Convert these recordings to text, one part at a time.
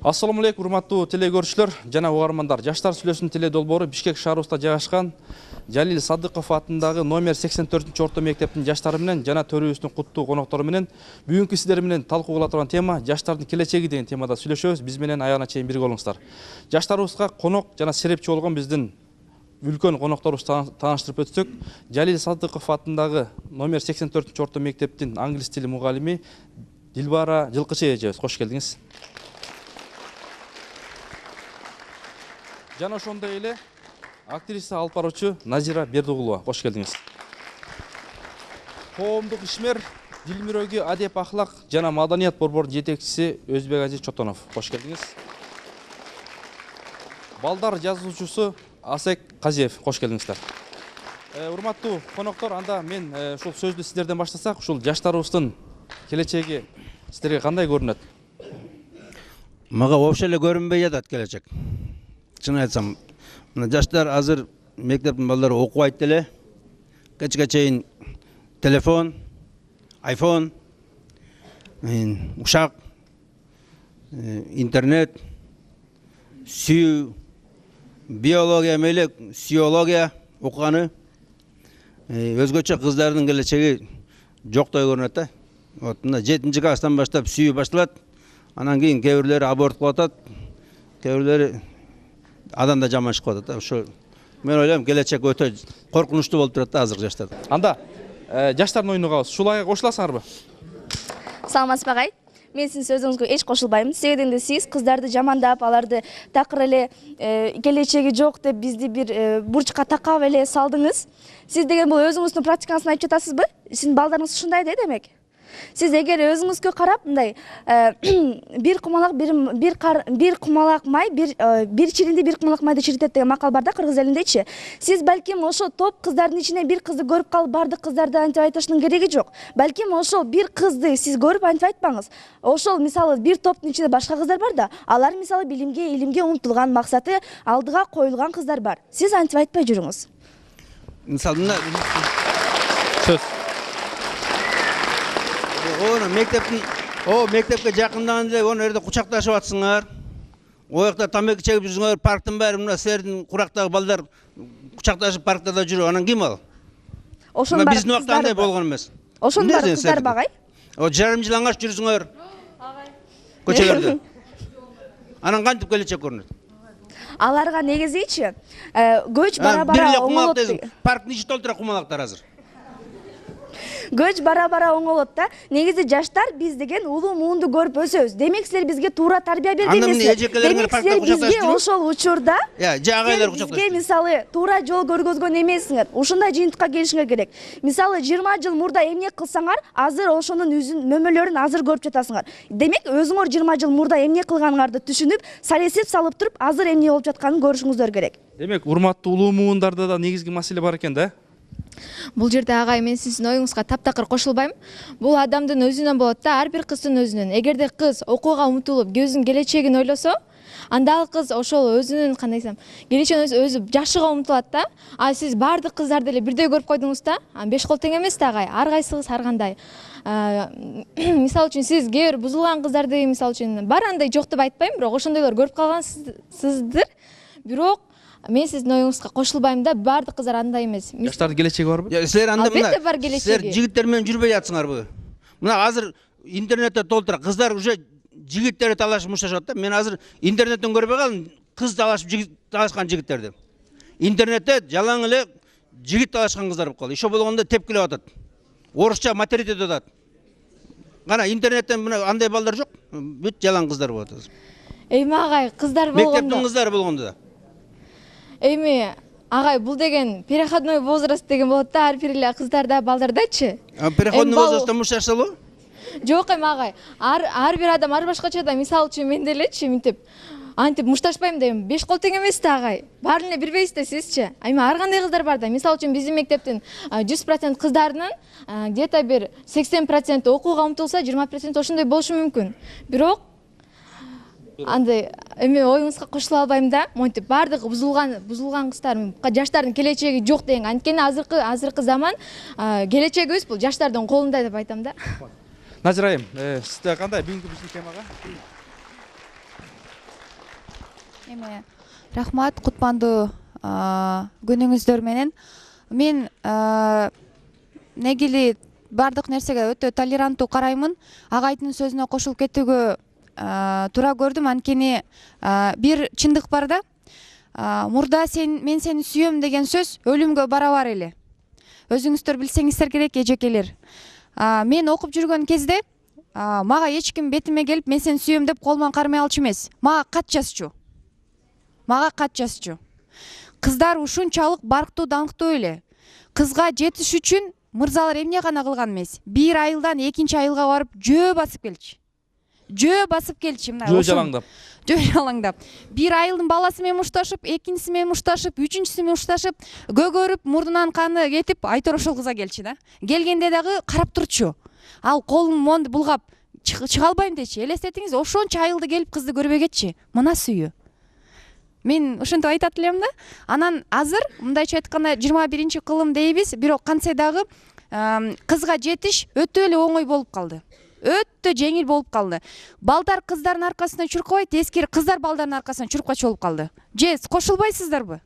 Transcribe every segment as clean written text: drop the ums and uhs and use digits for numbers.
Ассаламу алейкум, урматтуу телекөрүүчүлөр жана угармандар. Жаштар сүйлөсүнүн теле долбоору Бишкек шаарыбызда жайгашкан Жалил Садыков атындагы номер 84 орто мектептин жаштары менен жана төрүбүздүн куттуу коноктору менен бүгүнкү сиздер менен талкуу кыла турган тема жаштардын келечеги деген темада сүйлөшөбүз. Биз менен аягына чейин бирге болуңуздар. Жаштарыбызга конок жана серепчи болгон биздин үлкөн конокторубузду тааныштырып өтсөк, Жалил Садыков атындагы номер 84 орто мектептин англис тили мугалими Дилбара Жылкычы эжебиз. Кош келдиңиз. Жана ошондой эле актриса алып баруучу Назира Бердигулова. Кош келдиңиз. Коомдук ишмер Дилмирөги адеп ахлак жана маданият борборунун жетекчиси Өзбек Азиз Чотонов. Кош келдиңиз. Балдар жазуучусу Асек Казиев. Кош келдиңиздер. Урматтуу коноктор, анда мен ушул сөздү сиздерден баштасак, ушул жаштарыбыздын келечеги сиздерге кандай көрүнөт? Мага вообще эле көрүнбөй жатат келечек. Чын айтсам, жаштар азыр мектептин балдары окубайт эле. Кечке чейин телефон, айфон, ушак, интернет, сүйүү, биология мейли, сүйология окуганы. Өзгөчө кыздардын келечеги жоктой көрүнөт да. Вот мына 7-нчи класстан баштап сүйүү башталат. Анан кийин кээ бирлери аборт кылып атат, кээ бирлери адан да жаман чыгып атат. Ошо мен ойлойм келечек өтө коркунучтуу болуп турат да азыркы жаштарда. Анда жаштардын оюну кабыз. Ушулайга кошуласыңарбы? Саламатсызбы агай? Мен сиздин сөзүңүзгө эч кошулбайм. Себебинде сиз кыздарды жамандап, аларды такыр эле келечеги жок деп бизди бир бурчка такап эле салдыңыз. Сиз деген бул өзүңүздүн практикаңызды айтып жатасызбы? Сиздин балдарыңыз ушундай да демек? Сиз эгер өзүңүзгө карап мындай бир кумалак май бир чиринди бир кумалак майды чиритет деген макал бар да кыргыз элиндечи. Сиз балким ошо топ кыздардын ичинен бир кызды көрүп калып бардык кыздарды антип айтышынын кереги жок. Балким ошол бир кызды сиз көрүп антип айтпаңыз. Ошол мисалы бир топтун ичинде башка кыздар бар да, алар мисалы билимге, илимге умтулган, максаты алдыга коюлган кыздар бар. Сиз антип айтпай жүрүңүз. Мисалы мына Сөз. мектепке жакындаганда оны жерде кучакташып атсыңар. Оякта тамеки чегип жүрсүңөр, парктын баары мына силердин курактагы балдар кучакташып парктарда жүрүп, анан ким ал? Ошонун баары биздин убакта андай болгон эмес. Ошонун баары кыздар багай. Жарым жыл аңаш жүрсүңөр. Көчөлөрдө. Анан кантип келечек көрүнөт? Аларга негизичи көч бара-бара оңолот. Парктын ичи толтура кумалактар азыр. Көч бара-бара оңолот да. Негизи жаштар биз деген улуу муунду көрүп өсөбүз. Демек силер бизге туура тарбия бергенсиздер. Демек силер бизге ошол учурда бизге мисалы туура жол көргөзгөн эмессиңер. Ушундай жыйынтыкка келишиңер керек. Мисалы 20 жыл мурда эмне кылсаңар, азыр ошонун мөмөлөрүн азыр көрүп жатасыңар. Демек өзүңөр 20 жыл мурда эмне кылганыңарды түшүнүп, салесип салып туруп, азыр эмне болуп жатканын көрүшүңүздөр керек. Демек, урматтуу улуу муундарда да негизги маселе бар экен да? Бул жерде агай, мен сиздин оюңузга таптакыр кошулбайм. Бул адамдын өзүнөн болот да, ар бир кыздын өзүнөн. Эгерде кыз окууга умтулуп, өзүнүн келечегин ойлосо, анда ал кыз ошол өзүнүн кандай десем, келечегин өзү жашыга умтулат да. А сиз бардык кыздарды эле бирдей көрүп койдуңуз да. 5 кол тең эмес да агай. Ар кайсыгыз ар кандай. Мисалы үчүн сиз кээ бир бузулган кыздарды мисалы үчүн бар андай жок деп айтпайм, бирок ошондойлор көрүп калгансыздар. Бирок мен сиздин оюңузга кошулбайм да, бардык кыздар андай эмес. Жаштардын келечеги барбы? Силер анда мына силер жигиттер менен жүрбөй жатсыңарбы? Мына азыр интернетте толтура кыздар уже жигиттерди талашып мушташат да. Мен азыр интернеттен көрбөй калдым кыз талашып жигит талашкан жигиттерди. Интернетте жалаң эле жигит талашкан кыздар болуп калды. Ишо болгондо тепкилеп атат. Орусча материть этип атат. Кана интернеттен мына андай балдар жок. Бүт жалаң кыздар болот азыр. Эми агай, кыздар болгондо. Мектептин кыздары болгондо да. Эми агай, бул деген переходной возраст деген болот да, ар бир эле кыздарда, балдардачы. Переходной возрастта мушташсалбы? Жок эми агай. Ар бир адам ар башкача да, мисалы үчүн мен делечи мынтип антип мушташпайм дейм. 5 кол тең эмес да агай. Баарын эле бирбейсиз да сизчи. Эми ар кандай кыздар бар да. Мисалы үчүн биздин мектептин 100% кыздарынын где-то бир 80% окууга умтулса, 20% ошондой болушу мүмкүн. Бирок андай эми оюңузга кошула албайм да. Монтип бардык бузулган кыздар, жаштардын келечеги жок деген. Анткени азыркы заман келечегибиз бул жаштардын колунда деп айтам да. Назира айым, сизде кандай бүгүнкү биздин темага? Эме рахмат кутмандуу күнүңүздөр менен. Мен негили бардык нерсеге өтө толеранттуу караймын. Агайдын сөзүнө кошулуп кетүүгө туура көрдүм. Анткени бир чындык бар да. Мурда мен сени сүйөм деген сөз өлүмгө барабар эле. Өзүңүздөр билсеңиздер керек, эжекелер. Мен окуп жүргөн кезде мага эч ким бетиме келип мен сени сүйөм деп колуман кармай алчу эмес. Мага кат жазчу. Кыздар ушунчалык барктуу, даңктуу эле. Кызга жетиш үчүн мырзалар эмне гана кылган эмес. Бир айылдан экинчи айылга барып жөө басып келчи. Жөө жалаңдап. Бир айылдын баласы менен мушташып, экинчиси менен мушташып, үчүнчүсү менен мушташып, көгөрүп, мурдунан каны кетип, айтор ошол кызга келчи да. Келгенде дагы карап турчу. Ал колун монду булгап, чыга албайм дечи. Элестетиңиз, ошончо айылды келип кызды көрбөгөчү. Мына сүйүү. Мен ошентип айтат элем да. Анан азыр мындайча айтканда 21 кылым дейбиз, бирок кантсе дагы кызга жетиш өтө эле оңой болуп калды. Өтө жеңил болуп калды. Балдар кыздардын аркасына чуркабайт, эскери кыздар балдардын аркасына чурккачы болуп калды. Же кошулбайсыздарбы?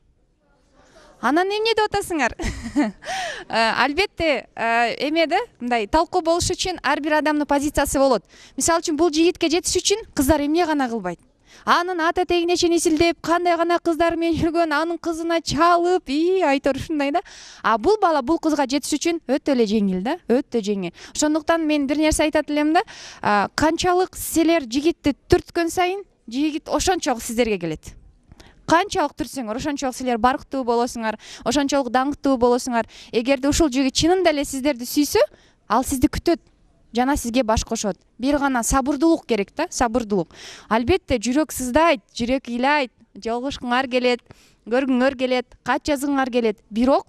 Анан эмне деп атасыңар? Албетте, эме да, мындай талкуу болуш үчүн ар бир адамдын позициясы болот. Мисалы үчүн бул жигитке жетиш үчүн кыздар эмне гана кылбайт? Анын ата тегине чейин исилдеп, кандай гана кыздар менен жүргөн, анын кызына чалып, айтор ушундай да. Бул бала бул кызга жетиш үчүн өтө эле жеңил да, өтө жеңил. Ошондуктан мен бир нерсе айтат элем да, канчалык силер жигитти түрткөн сайын, жигит ошончолук сиздерге келет. Канчалык түртсөңөр, ошончолук силер барктуу болосуңар, ошончолук даңктуу болосуңар. Эгерде ушул жигит чынында эле сиздерди сүйсө, ал сизди күтөт. Жана сизге баш кошот. Бир гана сабырдуулук керек да, сабырдуулук. Албетте жүрөк сыздайт, жүрөк ыйлайт, жолугушкуңар келет, көргүңөр келет, кат жазгыңар келет. Бирок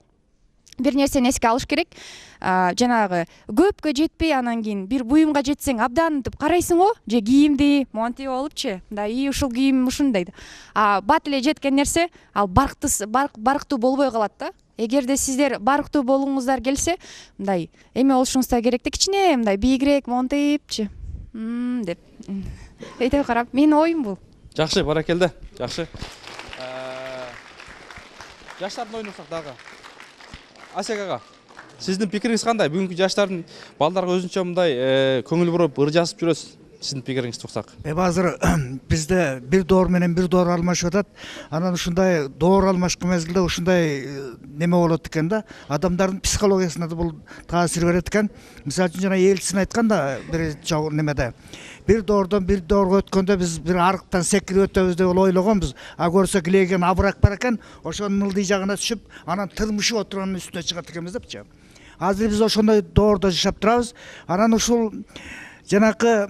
бир нерсени эске алыш керек. Жанагы көпкө жетпей анан кийин бир буюмга жетсең абдан ынтып карайсың го, же кийимди монтип алыпчы, мындай ушул кийим ушундай. Бат эле жеткен нерсе ал барктуу болбой калат да. Эгерде сиздер барктуу болуңуздар келсе, мындай эме болушуңуздар керек да, кичине мындай бийигирээк монтипчи. Деп. Эйтеп карап, менин оюм бул. Жакшы, баракелде. Жакшы. Жаштардын оюн урсак дагы. Асек ага, сиздин пикириңиз кандай? Бүгүнкү жаштардын балдарга өзүнчө мындай көңүл буруп, ыр жазып жүрөсүз. Сиздин пикириңизди уксак. Азыр бизде бир доор менен бир доор алмашып атат. Анан ушундай доор алмашкан мезгилде ушундай неме болот экен да. Адамдардын психологиясына да бул таасир берет экен. Мисалы үчүн жана Элчисин айтканда бир немеде. Бир доордон бир доорго өткөндө биз бир арыктан секирип өтөбүз деп ойлогонбуз. Көрсөк илеген абрак бар экен, ошонун ылдый жагына түшүп, анан тырмышып отуранын үстүнө чыгат экенбиз депчи. Азыр биз ошондой доордо жашап турабыз. Анан ушул жанакы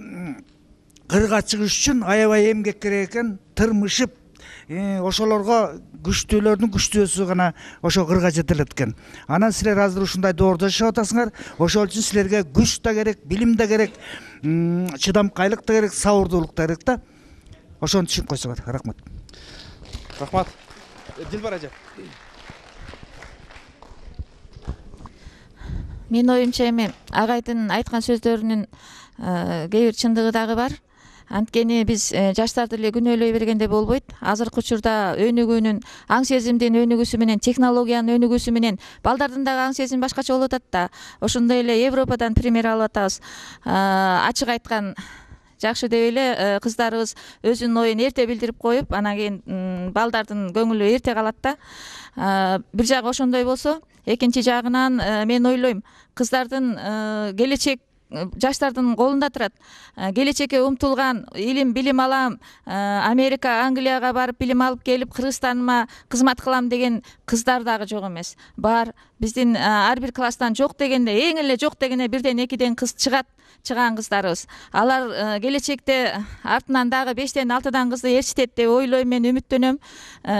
кырга чыгыш үчүн аябай эмгек керек экен, тырмышып, ошолорго күчтүүлөрдүн күчтүүсү гана ошо кырга жете элет экен. Анан силер азыр ушундай доордо жашап атасыңар. Ошол үчүн силерге күч да керек, билим да керек, чыдамкайлык да керек, сабырдуулук да керек да. Ошону түшүнүп койсоңор. Рахмат. Рахмат. Дилбар эже. Мен оюмча эми агайдын айткан сөздөрүнүн кээ бир чындыгы дагы бар. Анткени биз жаштарды эле күнөөлөй бергенде болбойт. Азыркы учурда өнүгүүнүн, аң сезимдин өнүгүүсү менен, технологиянын өнүгүүсү менен балдардын дагы аң сезими башкача болуп атат да. Ошондой эле Европадан пример алып атабыз. Ачык айткан жакшы деп эле кыздарыбыз өзүнүн оюн эрте билдирип коюп, анан кийин балдардын көңүлү эрте калат да. Бир жагы ошондой болсо, экинчи жагынан мен ойлойм, кыздардын келечек жаштардын колунда турат. Келечекке умтулган, илим, билим алам, Америка, Англияга барып билим алып келип, Кыргызстаныма кызмат кылам деген кыздар дагы жок эмес. Бар, биздин ар бир класстан жок дегенде, эң эле жок дегенде бирден экиден кыз чыган кыздарыбыз. Алар келечекте артынан дагы 5-тен 6-дан кызды ээрчитет деп ойлойм, мен үмүттөнөм.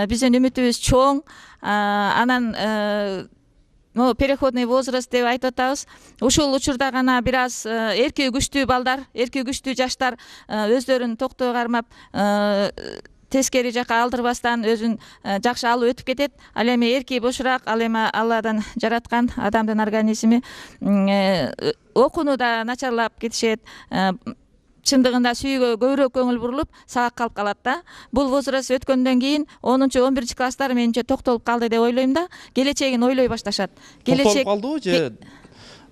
Биздин үмүтүбүз чоң. Анан переходный возраст деп айтып атабыз. Ушул учурда гана бир аз эрки күчтүү балдар, эрки күчтүү жаштар өздөрүн токтой кармап, тескери жакка алдырбастан өзүн жакшы алып өтүп кетет. Ал эми эрки бошураак, ал эми Алладан жараткан адамдын организми окууну да начарлап кетишет. чындыгында сүйүүгө көбүрөөк көңүл бурулуп сабак калып калат да. Бул возраст өткөндөн кийин 10-11 класстар менимче токтолуп калды деп ойлойм да. Келечегин ойлой башташат. Токтолуп калдыбы же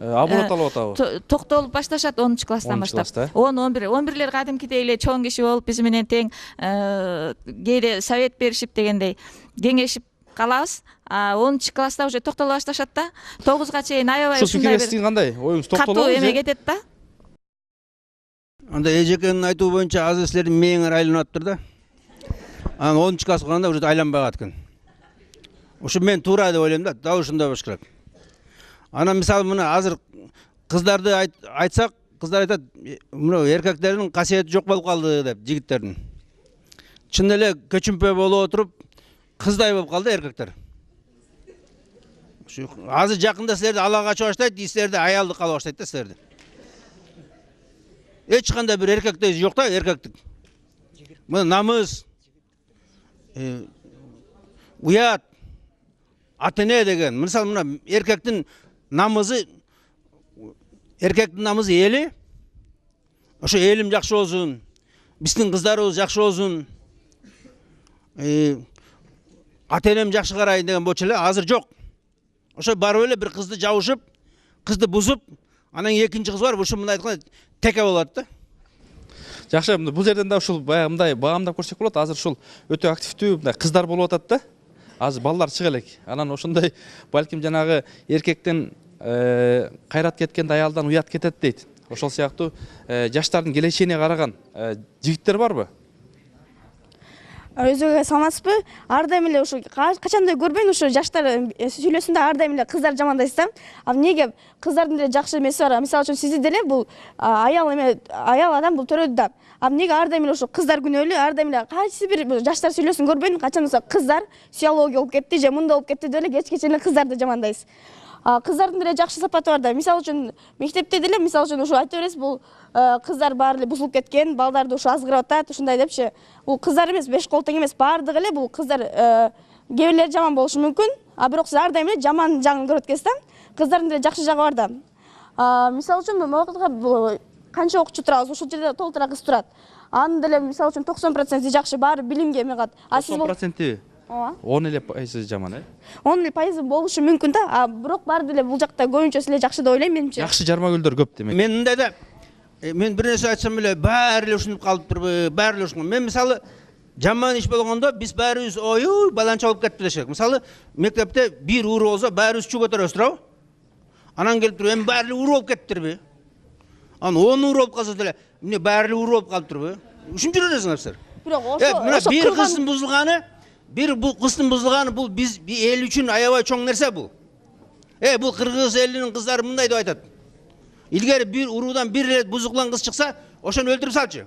аборот алып атабы? Токтолуп башташат 10 класстан баштап. 10-11 кадимкидей эле чоң киши болуп биз менен тең кээде совет беришип дегендей кеңешип калабыз. 10 класста уже токтоло башташат да. 9га чейин аябай ушундай бир кандай? Оюңуз токтолобу? катуу эме кетет да. Анда эжекенин айтуу боюнча азыр силердин мээңер айланып атыптыр да. Анан 10 класс кылганда уже айланбай калат экен. Ушу мен туура деп ойлойм да, дал ушундай болуш керек. Анан мисалы мына азыр кыздарды айтсак, кыздар айтат, мына эркектердин касиети жок болуп калды деп, жигиттердин. Чын эле көчүмпө болуп отуруп, кыздай болуп калды эркектер. Азыр жакында силерди ала качып баштайт, силерди аялды калып баштайт да силерди. Эч кандай бир эркекте жок да, эркектик. Мына намыс, уят, ата-эне деген. Мисалы мына эркектин намызы эли. Ошо элим жакшы болсун, биздин кыздарыбыз жакшы болсун. Ата-энем жакшы карайын деген болчу эле, азыр жок. Ошо барып эле бир кызды жабышып, кызды бузуп, анан экинчи кыз бар, ушу мындай айтканда теке болот да. Жакшы, бул жерден да ушул баягындай баамдап көрсөк болот. Азыр ушул өтө активдүү мындай кыздар болуп атат да. Азыр балдар чыга элек. Анан ошондой балким жанагы эркектен кайрат кеткенде аялдан уят кетет дейт. Ошол сыяктуу жаштардын келечегине караган жигиттер барбы? Өзүгө саламатсызбы? Ар дайым эле ушу качандай көрбөйм, ушу жаштар сүйлөсүндө ар дайым эле кыздар жамандайсыз да. Неге кыздардын деле жакшы эмеси бар? Мисалы үчүн сизди деле бул аял адам бул төрөдү да. Неге ар дайым эле ушу кыздар күнөөлүү, ар дайым эле кайсы бир жаштар сүйлөсүн көрбөйм, качан болсо кыздар психология болуп кетти же мында болуп кетти деп эле кечке чейин кыздарды жамандайсыз. Кыздардын деле жакшы сапаты бар да. Мисалы үчүн мектепте деле мисалы үчүн ушу айта бересиз, бул кыздар баары эле бузулуп кеткен, балдарды ушу азгырып атат, ушундай депчи. Бул кыздар эмес, беш кол тең эмес, баардыгы эле бул кыздар кээ бирлери жаман болушу мүмкүн, бирок сиз ар дайым эле жаман жагын көрөт экенсиз да. Кыздардын деле жакшы жагы бар да. Мисалы үчүн могу канча окуучу турабыз, ушул жерде толтура кыз турат. Анын деле мисалы үчүн 90% жакшы, баары билимге эме кылат. 90% 10 эле пайызы жаман, 10 эле пайызы болушу мүмкүн да. Бирок баары деле бул жакта көбүнчөсү эле жакшы деп ойлойм менимче. Жакшы жармагүлдөр көп демек. Мен мындай да, мен бир нерсе айтсам эле баары эле ушинтип калыптырбы, баары эле ушундай. Мен мисалы жаман иш болгондо биз баарыбыз ой, баланча болуп кетти дешек. Мисалы мектепте бир уру болсо баарыбыз чуп отурабыз турабы? Анан келип туруп, эми баары эле уру болуп кеттирби? Анан 10 уру болуп калса деле, эмне баары эле уру болуп калыптырбы? Ушинтип жүрөсүңөр силер. Бирок ошо бир кыздын бузулганы, бул биз эл үчүн аябай чоң нерсе бул. Бул кыргыз элинин кыздары мындай деп айтат. Илгери бир урудан бир рет бузуклан кыз чыкса, ошону өлтүрүп салчы.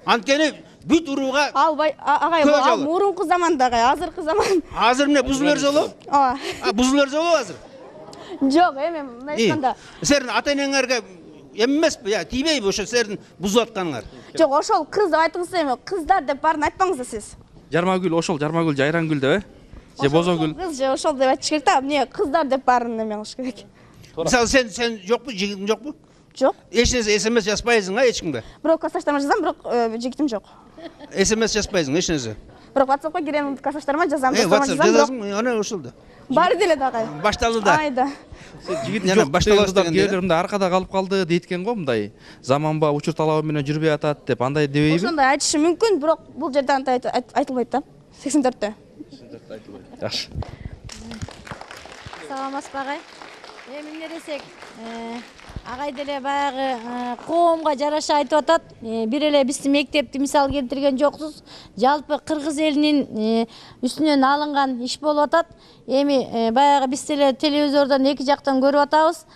Анткени бүт урууга агай, ал мурунку заманда агай, азыркы заман. Азыр эмне бузулуп берсе болобу? Бузулуп берсе болобу азыр? Жок, эми мындай айтканда. Силердин ата-энеңерге эмеспи, тийбейби ошо силердин бузуп атканыңар? Жок, ошол кыз деп айтыңыз эми, кыздар деп баарын айтпаңыз да сиз. Жармагүл, ошол жармагүл же айрангүл деп, же бозогүл. Кыз же ошол деп айтыш керек да. Эмне кыздар деп баарын эме кылыш керек. Мисалы сен жокпу, жигитиң жокпу? Жок. Эч нерсе СМС жазбайсың, эч кимге? Бирок классташтарыма жазам, бирок жигитим жок. СМС жазбайсың, эч нерсе? Бирок WhatsAppка кирем, классташтарыма жазам, WhatsApp жазасың, ана ошол да. Баары деле да агай. Башталды да. Айда. Жигит жок, башталды кээрлер мындай аркада калып калды дейт экен го, мындай заманба учур талабы менен жүрбөй атат деп, андай дебейби? Ошондой айтышы мүмкүн, бирок бул жерде андай айтылбайт да. 84-тө. 84 айтылбайт. Жакшы. Саламатсызбы агай? Эмне десек, агай деле баягы коомго жараша айтып атат. Бир эле биздин мектепти мисал келтирген жоксуз. Жалпы кыргыз элинин үстүнөн алынган иш болуп атат. Эми баягы биз деле телевизордон эки жактан көрүп атабыз.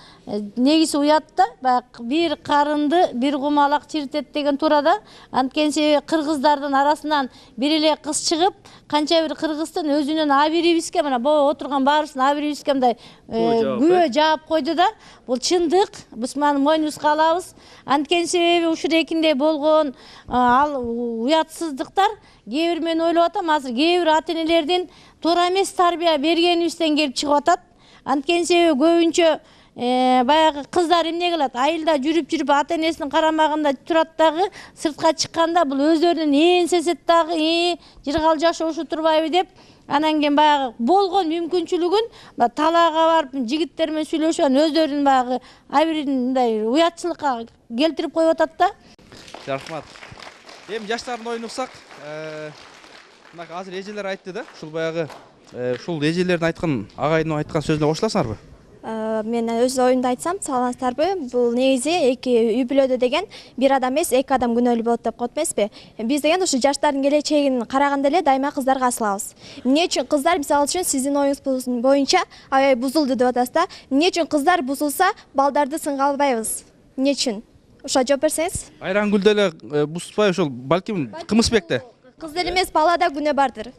Негизи уят да, баягы бир карынды бир кумалак чиртет деген туура да. Анткени себеби кыргыздардын арасынан бир эле кыз чыгып, канча бир кыргыздын өзүнүн абийибизге, мына боо отурган баарыбыздын абийибизге мындай күбө жаап койду да. Бул чындык, биз муну мойнубузга алабыз. Анткени себеби ушул экинде болгон ал уятсыздыктар кээ бир мен ойлоп атам, азыр кээ бир ата-энелердин туура эмес тарбия бергенибизден келип чыгып атат. Анткени себеби көбүнчө баягы кыздар эмне кылат, айылда жүрүп ата энесинин карамагында турат дагы, сыртка чыкканда бул өздөрүнүн ээңсесет дагы, жыргал жашоошу турбайбы деп, анан кийин баягы болгон мүмкүнчүлүгүн талаага барып жигиттер менен сүйлөшүп, өздөрүнүн баягы ай бир мындай уятчылыкка келтирип коюп атат да. Рахмат. Эми жаштардын оюн уксак, мына азыр эжелер айтты да, ушул баягы ушул эжелердин айткан, агайдын айткан сөзүнө кошуласыңарбы? Мен өз оюмду айтсам, саламатсыздарбы? Бул негизи эки үй бүлөдө деген бир адам эмес, эки адам күнөөлүү болот деп коет эмеспи? Биз деген ушу жаштардын келечегин караганда эле дайыма кыздарга асылабыз. Эмне үчүн кыздар, мисалы үчүн сиздин оюңуз боюнча аябай бузулду деп атасыз да? Эмне үчүн кыздар бузулса, балдарды сынга албайбыз? Эмне үчүн? Ошо жооп берсеңиз. Айрангүл деле бузбай ошол балким кымызбекте. Кыз деле эмес, балада күнөө бардыр.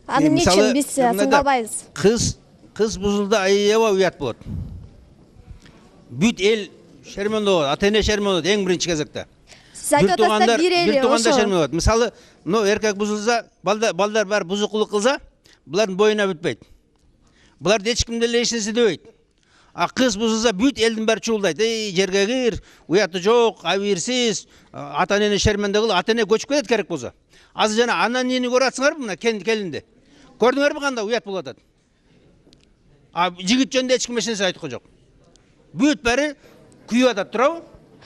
Аны эмне үчүн биз сынга албайбыз? Кыз бузулда аябай уят болот. Бүт эл шермен болот, ата эне шермен болот эң биринчи кезекте. Сиз айтып атасыздар бир эли ошо. Шермен болот. Мисалы, эркек бузулса, балдар бар бузукулук кылса, булардын боюна бүтпөйт. Буларды эч ким деле эч нерсе дебейт. А кыз бузулса бүт элдин баары чуулдайт. Жерге кир, уяты жок, абийирсиз, ата энени шерменде кыл, ата эне көчүп кетет керек болсо. Азыр жана анан нени көрүп атсыңарбы мына келинде? Көрдүңөрбү кандай уят болуп атат? А жигит жөнүндө эч ким эч нерсе айткан жок. Бүт баары күйүп атат, туурабы?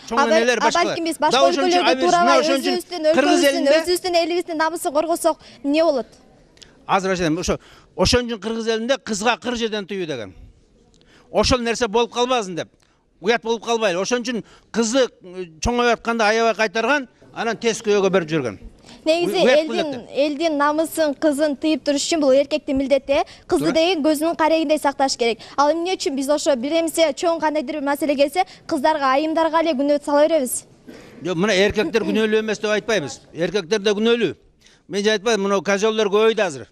Чоң энелер башка. Балким биз башка өлкөлөрдө туурабай өзүбүздүн элибиздин намысын коргосок эмне болот? Азыр айтайын, ошон үчүн кыргыз элинде кызга кыр жерден тыюу деген. Ошол нерсе болуп калбасын деп. Уят болуп калбайлы. Ошон үчүн кызды чоңоюп атканда аябай кайтарган, анан тез күйөөгө берип жүргөн. Негизи элдин намысын, кызын тыйып туруш үчүн бул эркектин милдети. Кызды деген көзүнүн карегиндей сакташ керек. Ал эмне үчүн биз ошо биремсе чоң кандайдыр бир маселе келсе, кыздарга, айымдарга эле күнөө сала беребиз? Жок, мына эркектер күнөөлүү эмес деп айтпайбыз. Эркектер да күнөөлүү. Мен же айтпайм, мына козёлдор көбөйдү азыр.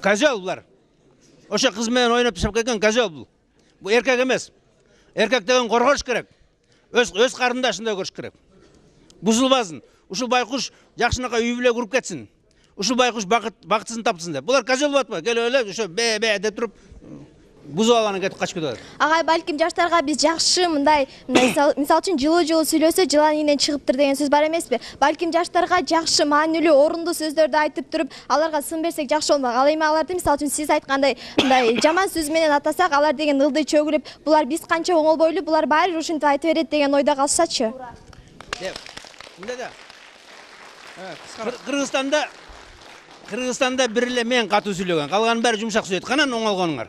Козёл булар. Ошо кыз менен ойноп ташап кеткен козёл бул. Бул эркек эмес. Эркек деген коргош керек. Өз карындашындай көрүш керек. Бузулбасын. Ушул байкуш жакшынакай үй бүлө куруп кетсин. Ушул байкуш бакытсын тапсын деп. Булар козёл болуп атпайбы? Келип эле ошо бе деп туруп бузуп алганы кетип качып кетет. Агай, балким жаштарга биз жакшы мындай мисалы үчүн жылуу сүйлөсө жылан ийинен чыгыптыр деген сөз бар эмеспи? Балким жаштарга жакшы, маанилүү, орундуу сөздөрдү айтып туруп, аларга сын берсек жакшы болмок. Ал эми аларды мисалы үчүн сиз айткандай мындай жаман сөз менен атасак, алар деген ылдый чөгүлүп, булар биз канча оңол бойлуу, булар баары ушинтип айтып берет деген ойдо калышачы. Мындай да. Кыргызстанда бир эле мен катуу сүйлөгөн, калганын баары жумшак сүйлөйт. Канан оңолгонуңар?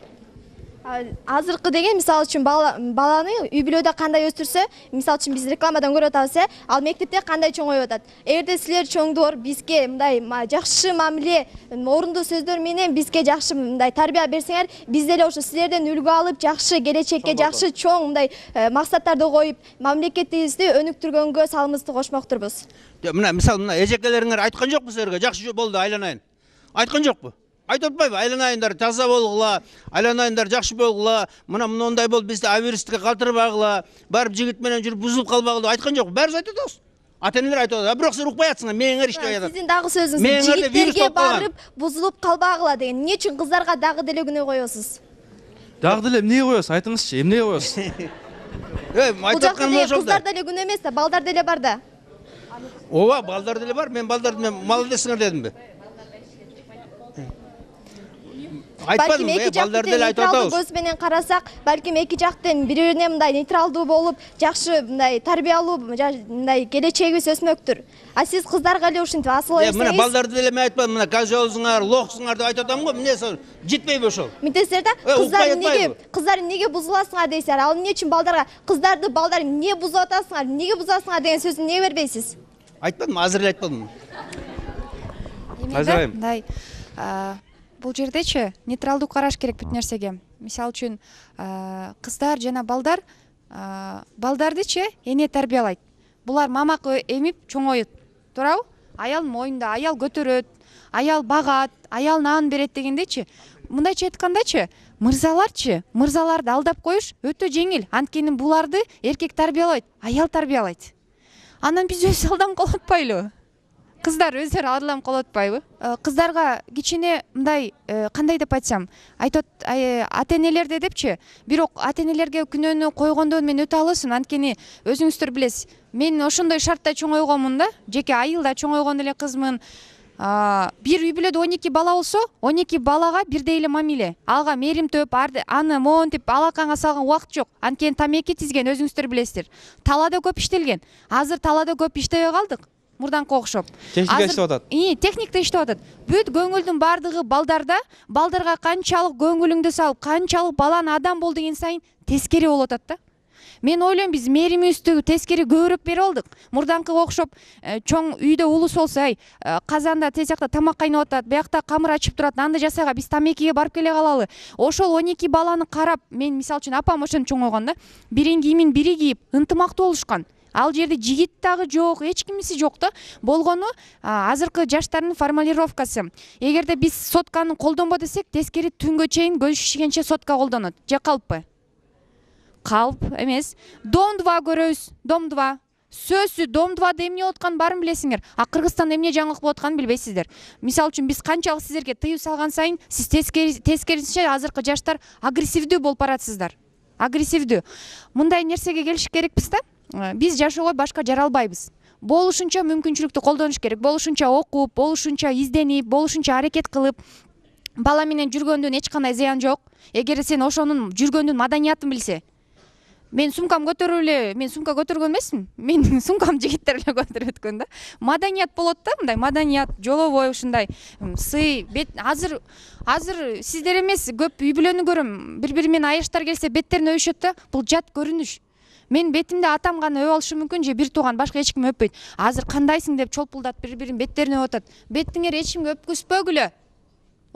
Азыркы деген мисалы үчүн баланы үй бүлөдө кандай өстүрсө, мисалы үчүн биз рекламадан көрүп атабыз, ал мектепте кандай чоңоюп атат. Эгерде силер чоңдор бизге мындай жакшы мамиле, орундуу сөздөр менен бизге жакшы мындай тарбия берсеңер, биз деле ошо силерден үлгү алып, жакшы келечекке, жакшы чоң мындай максаттарды коюп, мамлекетибизди өнүктүргөнгө салымыбызды кошмоктурбуз. Мына мисалы мына эжекелериңер айткан жокпу силерге? Жакшы болду, айланайын. Айткан жокпу? Айтып атпайбы? Айланайындар, таза болгула, айланайындар, жакшы болгула, мына мындай болду, бизди абийирсиздикке калтырбагыла, барып жигит менен жүрүп бузулуп калбагыла, айткан жокпу? Баарыбыз айтып атабыз. Ата энелер айтып атат. Бирок силер укпай атсыңар, мээңер иштебей атат. Сиздин дагы сөзүңүз жигиттерге барып бузулуп калбагыла деген. Эмне үчүн кыздарга дагы деле күнөө коесуз? Дагы деле эмнеге коесуз? Айтыңызчы, эмнеге коесуз? Айтып атканым ошол да. Кыздар деле күнөө эмес да, балдар деле бар да. Ооба, балдар деле бар. Мен балдарды молодецсиңер дедимби? Балким эки жактан нейтралдуу көз менен карасак, балким эки жактан бири-бирине мындай нейтралдуу болуп, жакшы мындай тарбиялуу мындай келечегибиз өсмөктүр. А сиз кыздарга эле ушинтип асыл берсеңиз. Мына балдарды деле мен айтпадым, мына козёлсуңар, лохсуңар деп айтып атам го. Эмне жетпейби ошол? Мынтесиздер да, кыздар эмнеге бузуласыңар дейсиздер. Ал эмне үчүн балдарга кыздарды балдар эмне бузуп атасыңар, эмнеге бузасыңар деген сөздү эмнеге бербейсиз? Айтпадым, азыр эле айтпадым. Мындай бул жердечи нейтралдуу караш керек бүт нерсеге. Мисалы үчүн кыздар жана балдардычы эне тарбиялайт. Булар мамак эмип чоңойот. Туурабы? Аял моюнда, аял көтөрөт, аял багат, аял нан берет дегендечи. Мындайча айткандачы, мырзаларды алдап коюш өтө жеңил. Анткени буларды эркек тарбиялайт, аял тарбиялайт. Анан биз өз алдан калып атпайлыбы? кыздар өздөрү адылданып калып атпайбы? Кыздарга кичине мындай кандай деп айтсам, айтат ата энелерде депчи, бирок ата энелерге күнөөнү койгондон мен өтө алысмын. Анткени өзүңүздөр билесиз, мен ошондой шартта чоңойгонмун да, жеке айылда чоңойгон эле кызмын. Бир үй бүлөдө 12 бала болсо, 12 балага бирдей эле мамиле. Алга мээрим төп, аны монтип алаканга салган убакыт жок. Анткени тамеки тизген өзүңүздөр билесиздер. Талаада көп иштелген. Азыр талаада көп иштебей калдык. Мурданкы окшоп. Техника иштеп атат. Техникте иштеп атат. Бүт көңүлдүн бардыгы балдарда. Балдарга канчалык көңүлүңдү салып, канчалык баланы адам бол деген сайын тескери болуп атат да. Мен ойлойм, биз мээримибизди тескери көбүрөөк берип алдык. Мурданкы окшоп чоң үйдө улус болсо, казанда тез жакта тамак кайнап атат, биякта камыр ачып турат, анды жасайга биз тамекиге барып келе калалы. Ошол 12 баланы карап, мен мисалы үчүн апам ошентип чоңойгон да. Бирин кийимин бири кийип, ынтымактуу болушкан. Ал жерде жигит дагы жок, эч кимиси жок да. Болгону азыркы жаштардын формулировкасы. Эгерде биз сотканы колдонбо десек, тескери түнгө чейин көз шишигенче сотка колдонот. Же калппы? Калп эмес. Дом 2 көрөбүз. Дом 2. Сөзсүз Дом 2да эмне болуп атканын баарын билесиңер. Кыргызстанда эмне жаңылык болуп атканын билбейсиздер. Мисалы үчүн биз канчалык сиздерге тыюу салган сайын, сиз тескерисинче азыркы жаштар агрессивдүү болуп баратсыздар. Агрессивдүү. Мындай нерсеге келиш керекпиз да. Биз жашоого башка жаралбайбыз. Болушунча мүмкүнчүлүктү колдонуш керек. Болушунча окуп, болушунча изденип, болушунча аракет кылып, бала менен жүргөндөн эч кандай зыян жок. Эгер сен ошонун жүргөндүн маданиятын билсе. Мен сумкам көтөрүп эле, мен сумка көтөргөн эмесмин. Мен сумкам жигиттер эле көтөрүп өткөн да. Маданият болот да, мындай маданият, жолобой ушундай сый, бет азыр сиздер эмес, көп үй бүлөнү көрөм. Бири-бири менен аяштар келсе беттерине өбүшөт да. Бул жат көрүнүш. Мен бетимде атам гана өп алышы мүмкүн, же бир тууган башка эч ким өппөйт. Азыр кандайсың деп чолпулдап бири-бирин беттерине өп атат. Бетиңер эч кимге өпкүзбөгүлө.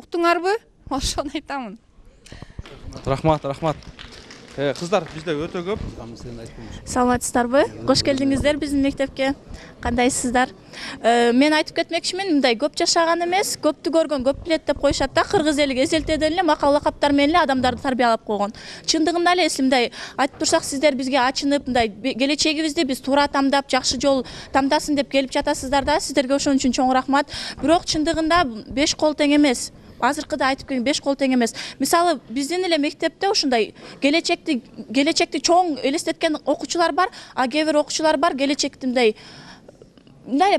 Уктуңарбы? Ошону айтамын. Рахмат. Кыздар бизде өтө көп. Саламатсыздарбы? Кош келдиңиздер биздин мектепке. Кандайсыздар? Мен айтып кетмекчимин, мындай көп жашаган эмес, көптү көргөн көп билет деп коюшат да. Кыргыз эли эзелтеден эле макал лакаптар менен эле адамдарды тарбиялап койгон. Чындыгында эле мындай айтып турсак, сиздер бизге ачынып, мындай келечегибизди биз туура тамдап, жакшы жол тамдасын деп келип жатасыздар да. Сиздерге ошон үчүн чоң рахмат. Бирок чындыгында 5 кол тең эмес. Азыркыда айтып келген 5 кол тең эмес. Мисалы, биздин эле мектепте ушундай келечекти чоң элестеткен окуучулар бар, а кээ бир окуучулар бар, келечекти мындай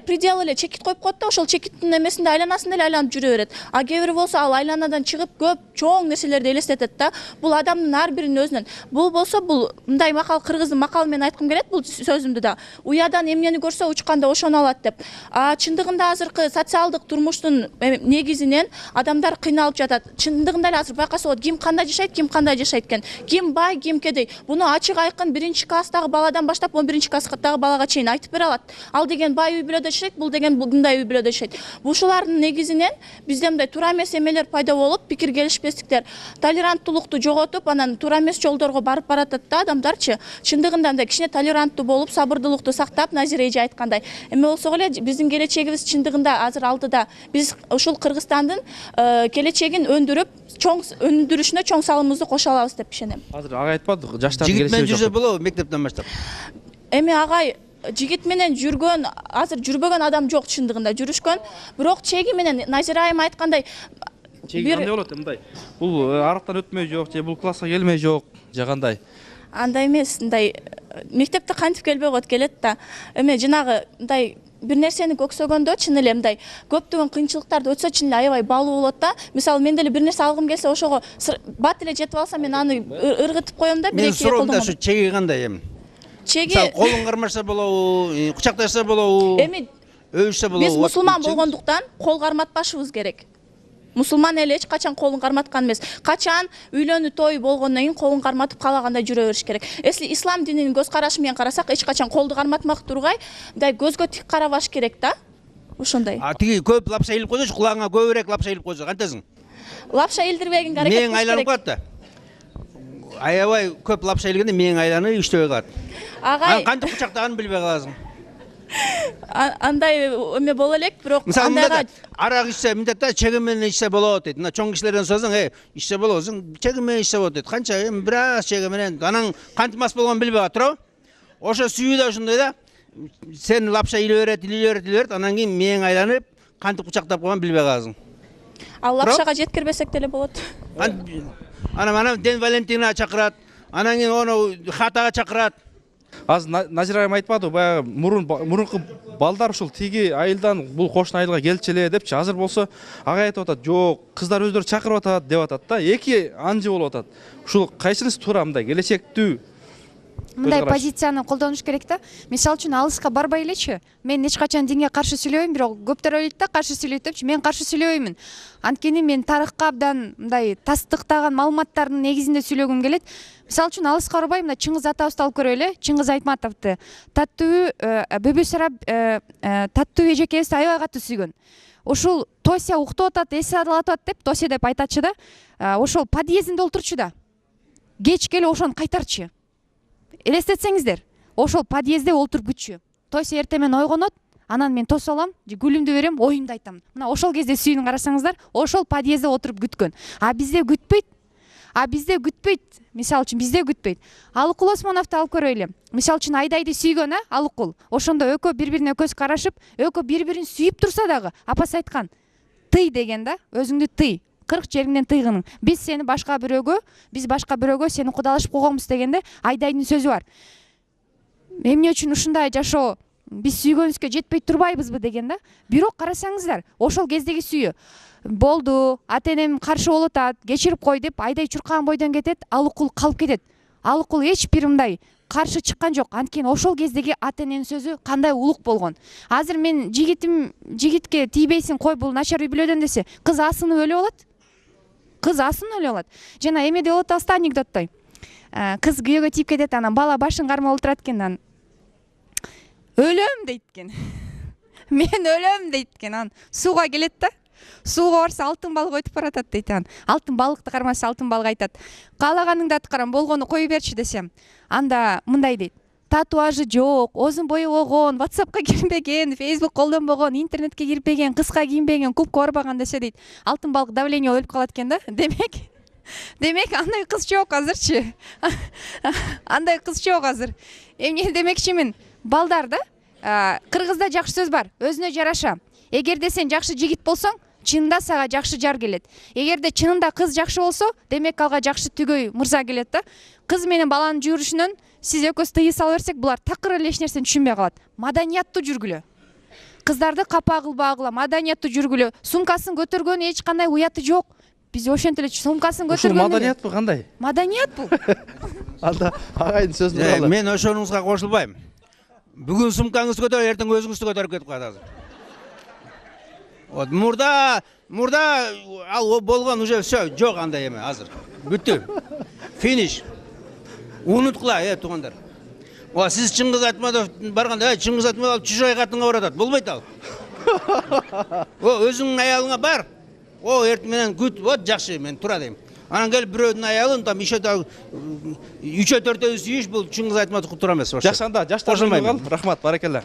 предел эле чекит коюп коет да, ошол чекиттин эмесинде айланасында эле айланып жүрө берет. А кээ бир болсо ал айланадан чыгып көп чоң нерселерди элестетет да. Бул адамдын ар биринин өзүнөн. Бул болсо бул мындай макал, кыргыздын макалы менен айткым келет бул сөзүмдү да. Уядан эмнени көрсө учканда ошону алат деп. Чындыгында азыркы социалдык турмуштун негизинен адамдар кыйналып жатат. Чындыгында эле азыр байкаса болот, ким кандай жашайт экен. Ким бай, ким кедей. Буну ачык айкын 1-класстагы баладан баштап 11-класстагы балага чейин айтып бере алат. Ал деген бай үй бүлөдө жашайт, бул деген мындай үй бүлөдө жашайт. Ушулардын негизинен бизде мындай туура эмес эмелер пайда болуп, пикир келишпестиктер, толеранттуулукту жоготуп, анан туура эмес жолдорго барып баратат да адамдарчы. Чындыгында мындай кичине толеранттуу болуп, сабырдуулукту сактап, Назира эже айткандай. Эме болсо эле биздин келечегибиз чындыгында азыр алдыда. Биз ушул Кыргызстандын келечегин өндүрүп, чоң өндүрүшүнө чоң салымыбызды кошо алабыз деп ишенем. Азыр ага айтпадык, жаштардын жигит менен келечеги жүрсө жок. болобу мектептен баштап? Эми агай жигит менен жүргөн, азыр жүрбөгөн адам жок чындыгында, жүрүшкөн. Бирок чеги менен Назира айым айткандай, чеги кандай болот мындай? Бул арактан өтмөй жок, же бул класска келмей жок, же кандай? Андай эмес, мындай мектепте кантип келбей коет, келет да. Эме жанагы мындай бир нерсени көксөгөндө чын эле мындай көптөгөн кыйынчылыктарды өтсө чын эле аябай баалуу болот да. Мисалы, мен деле бир нерсе алгым келсе, ошого бат эле жетип алсам, мен аны ыргытып коем да, Мен суроом да, ушу чеги кандай эми? Чеги колун кармашса болобу, кучакташса болобу, эми өбүшсө болобу? биз мусулман болгондуктан кол карматпашыбыз керек. Мусулман эле эч качан колун карматкан эмес. Качан үйлөнүү той болгондон кийин колун карматып калагандай жүрө бериш керек. Эсли ислам дининин көз карашы менен карасак, эч качан колду карматмак тургай, мындай көзгө тик карабаш керек да. Ошондой. Тиги көп лапша илип койсочу, кулагыңа көбүрөөк лапша илип койсо кантесиң? Лапша илдирбегенге аракет кылыш керек. Мээң айланып калат да. Аябай көп лапша илгенде мээң айланып иштебей калат. Агай, Кантип кучактаганын билбей каласың. андай эме боло элек, бирок андайга арак ичсе мындай да, чеги менен ичсе болот дейт. Мына чоң кишилерден сурасаң, ичсе болобу, чеги менен ичсе болот дейт. Канча бир аз чеги менен, анан кантип мас болгонун билбей калат туурабы? Ошо сүйүү да ошондой да. сен лапша иле берет, анан кийин мээң айланып, кантип кучактап койгонун билбей каласың. Ал лапшага жеткирбесек деле болот. Анан Ден Валентина чакырат, анан кийин ону хатага чакырат. Азыр Назира айым айтпады, баягы мурунку балдар ушул тиги айылдан бул кошуна айылга келчү эле депчи. Азыр болсо ага айтып атат, жок, кыздар өздөрү чакырып атат деп атат да. Эки анжы болуп атат. Ушул кайсынысы туура мындай келечектүү? Мындай позицияны колдонуш керек да. Мисалы үчүн алыска барбай элечи. Мен эч качан динге каршы сүйлөбөйм, бирок көптөр ойлойт да, каршы сүйлөйт депчи. Мен каршы сүйлөбөймүн. Анткени мен тарыхка абдан мындай тастыктаган маалыматтардын негизинде сүйлөгүм келет. Мисалы үчүн алыска барбай, мына Чыңгыз атабызды алып көрөлү. Чыңгыз Айтматовду таттуу Бөбөсара таттуу эжекебизди аябай катуу сүйгөн. Ошол Тося уктап атат, эс алып атат деп Тося деп айтачы да. Ошол подъездинде олтурчу да. Кеч келип ошону кайтарчы. Элестетсеңиздер, ошол подъездде олтуруп күтчү. Тося эртемен ойгонот, анан мен тосуп алам, гүлүмдү берем, оюмду айтам. Мына ошол кезде сүйүүнү карасаңыздар, ошол подъездде отуруп күткөн. Бизде күтпөйт. Мисалы үчүн бизде күтпөйт. Алыкул Осмоновду алып көрөлү. Мисалы үчүн Айдайды сүйгөн, Алыкул. Ошондо экөө бири-бирине көз карашып, экөө бири-бирин сүйүп турса дагы, апасы айткан, тый деген да, өзүңдү тый. 40 жериңден тыйгының. Биз сени башка бирөөгө сени кудалашып койгонбуз дегенде Айдайдын сөзү бар. Эмне үчүн ушундай жашоо биз сүйгөнүбүзгө жетпей турбайбызбы деген да. Бирок карасаңыздар, ошол кездеги сүйүү болду, ата-энем каршы болуп атат, кечирип кой деп Айдай чуркаган бойдон кетет, Алыкул калып кетет. Алыкул эч бир мындай каршы чыккан жок. Анткени ошол кездеги ата-эненин сөзү кандай улук болгон. Азыр мен жигитке тийбейсиң, кой бул начар үй бүлөдөн десе, кыз асынып өлүп алат. Жана эме деп атабыз анекдоттой. Кыз күйөөгө тийип кетет, анан бала башын кармап отурат экен, анан өлөм дейт экен. Мен өлөм дейт экен, анан сууга келет да. Сууга барса алтын балык өтүп баратат дейт. Алтын балыкты кармаса алтын балык айтат. Каалаганыңды аткарам, болгону кое берчи десем. Анда мындай дейт. Татуажы жок, озун бою болгон, WhatsAppка кирбеген, Facebook колдонбогон, интернетке кирбеген, кыска кийинбеген, клубка барбаган десе дейт. Алтын балык давление өлүп калат экен да. Демек андай кыз жок азырчы. Андай кыз жок азыр. Эмне демекчимин? Балдар да, кыргызда жакшы сөз бар, өзүнө жараша. Эгерде сен жакшы жигит болсоң, чынында сага жакшы жар келет. Эгерде чынында кыз жакшы болсо, демек алга жакшы түгөй мырза келет да. Кыз менен баланын жүрүшүнөн сиз экөөсү тыйы сала берсек, булар такыр эле эч нерсени түшүнбөй калат. Маданияттуу жүргүлө. Кыздарды капа кылбагыла, маданияттуу жүргүлө. Сумкасын көтөргөн эч кандай уяты жок. Биз ошентип эле сумкасын көтөргөн. Ушул маданиятпы кандай? Маданият бул. Анда агайдын сөзүн угалы. Мен ошонуңузга кошулбайм. Бүгүн сумкаңызды көтөрүп, эртең өзүңүздү көтөрүп кетип калат азыр. Вот мурда ал болгон уже все, жок андай эме азыр. Бүттү. Финиш. Унуткула, туугандар. Сиз Чыңгыз Айтматов барганда, Чыңгыз Айтматов чужой катынга баратат. Болбойт ал. Өзүңдүн аялыңа бар. Эртең менен күт, вот жакшы, мен тура дейм. Анан келип бирөөнүн аялын там еще да 3-4 сүйүш, бул Чыңгыз Айтматов тура эмес. Жакшы, анда жаштар кал. Рахмат, баракалла.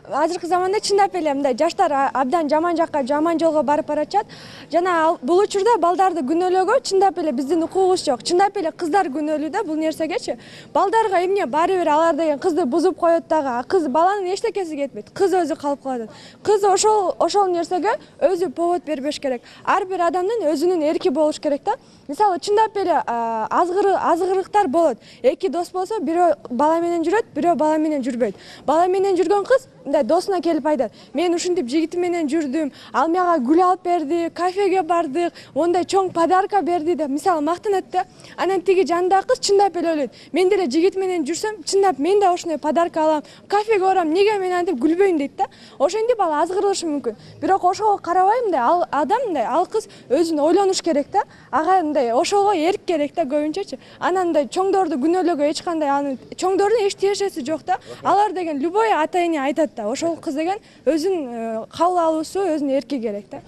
Азыркы заманда чындап эле мындай жаштар абдан жаман жакка, жаман жолго барып баратат. Жана бул учурда балдарды күнөөлөөгө чындап эле биздин укугубуз жок. Чындап эле кыздар күнөөлүү да бул нерсегечи. Балдарга эмне баары бир алар деген кызды бузуп коет дагы. Кыз баланын эчтекеси кетпейт. Кыз өзү калып калат. Кыз ошол нерсеге өзү повод бербеш керек. Ар бир адамдын өзүнүн эрки болуш керек да. Мисалы чындап эле азгырыктар болот. Эки дос болсо, бирөө бала менен жүрөт, бирөө бала менен жүрбөйт. Бала менен жүргөн кыз досуна келип айтат, мен ушинтип жигитим менен жүрдүм, ал мага гүл алып берди, кафеге бардык, ондай чоң подарка берди деп мисалы мактанат да. Анан тиги жандагы кыз чындап эле ойлойт, мен деле жигит менен жүрсөм, чындап мен да ошондой подарка алам, кафеге барам, неге мен антип гүлбөйм дейт да. Ошентип ал азгырылышы мүмкүн. Бирок ошого карабай мындай ал адам мындай ал кыз өзүн ойлонуш керек да. Ага мындай ошого эрк керек да көбүнчөчү. Анан мындай чоңдорду күнөөлөөгө эч кандай анын чоңдордун эч тиешеси жок да. Алар деген любой ата-эне айтат да. Ошол кыз деген өзүн кабыл алуусу, өзүнүн эрки керек да.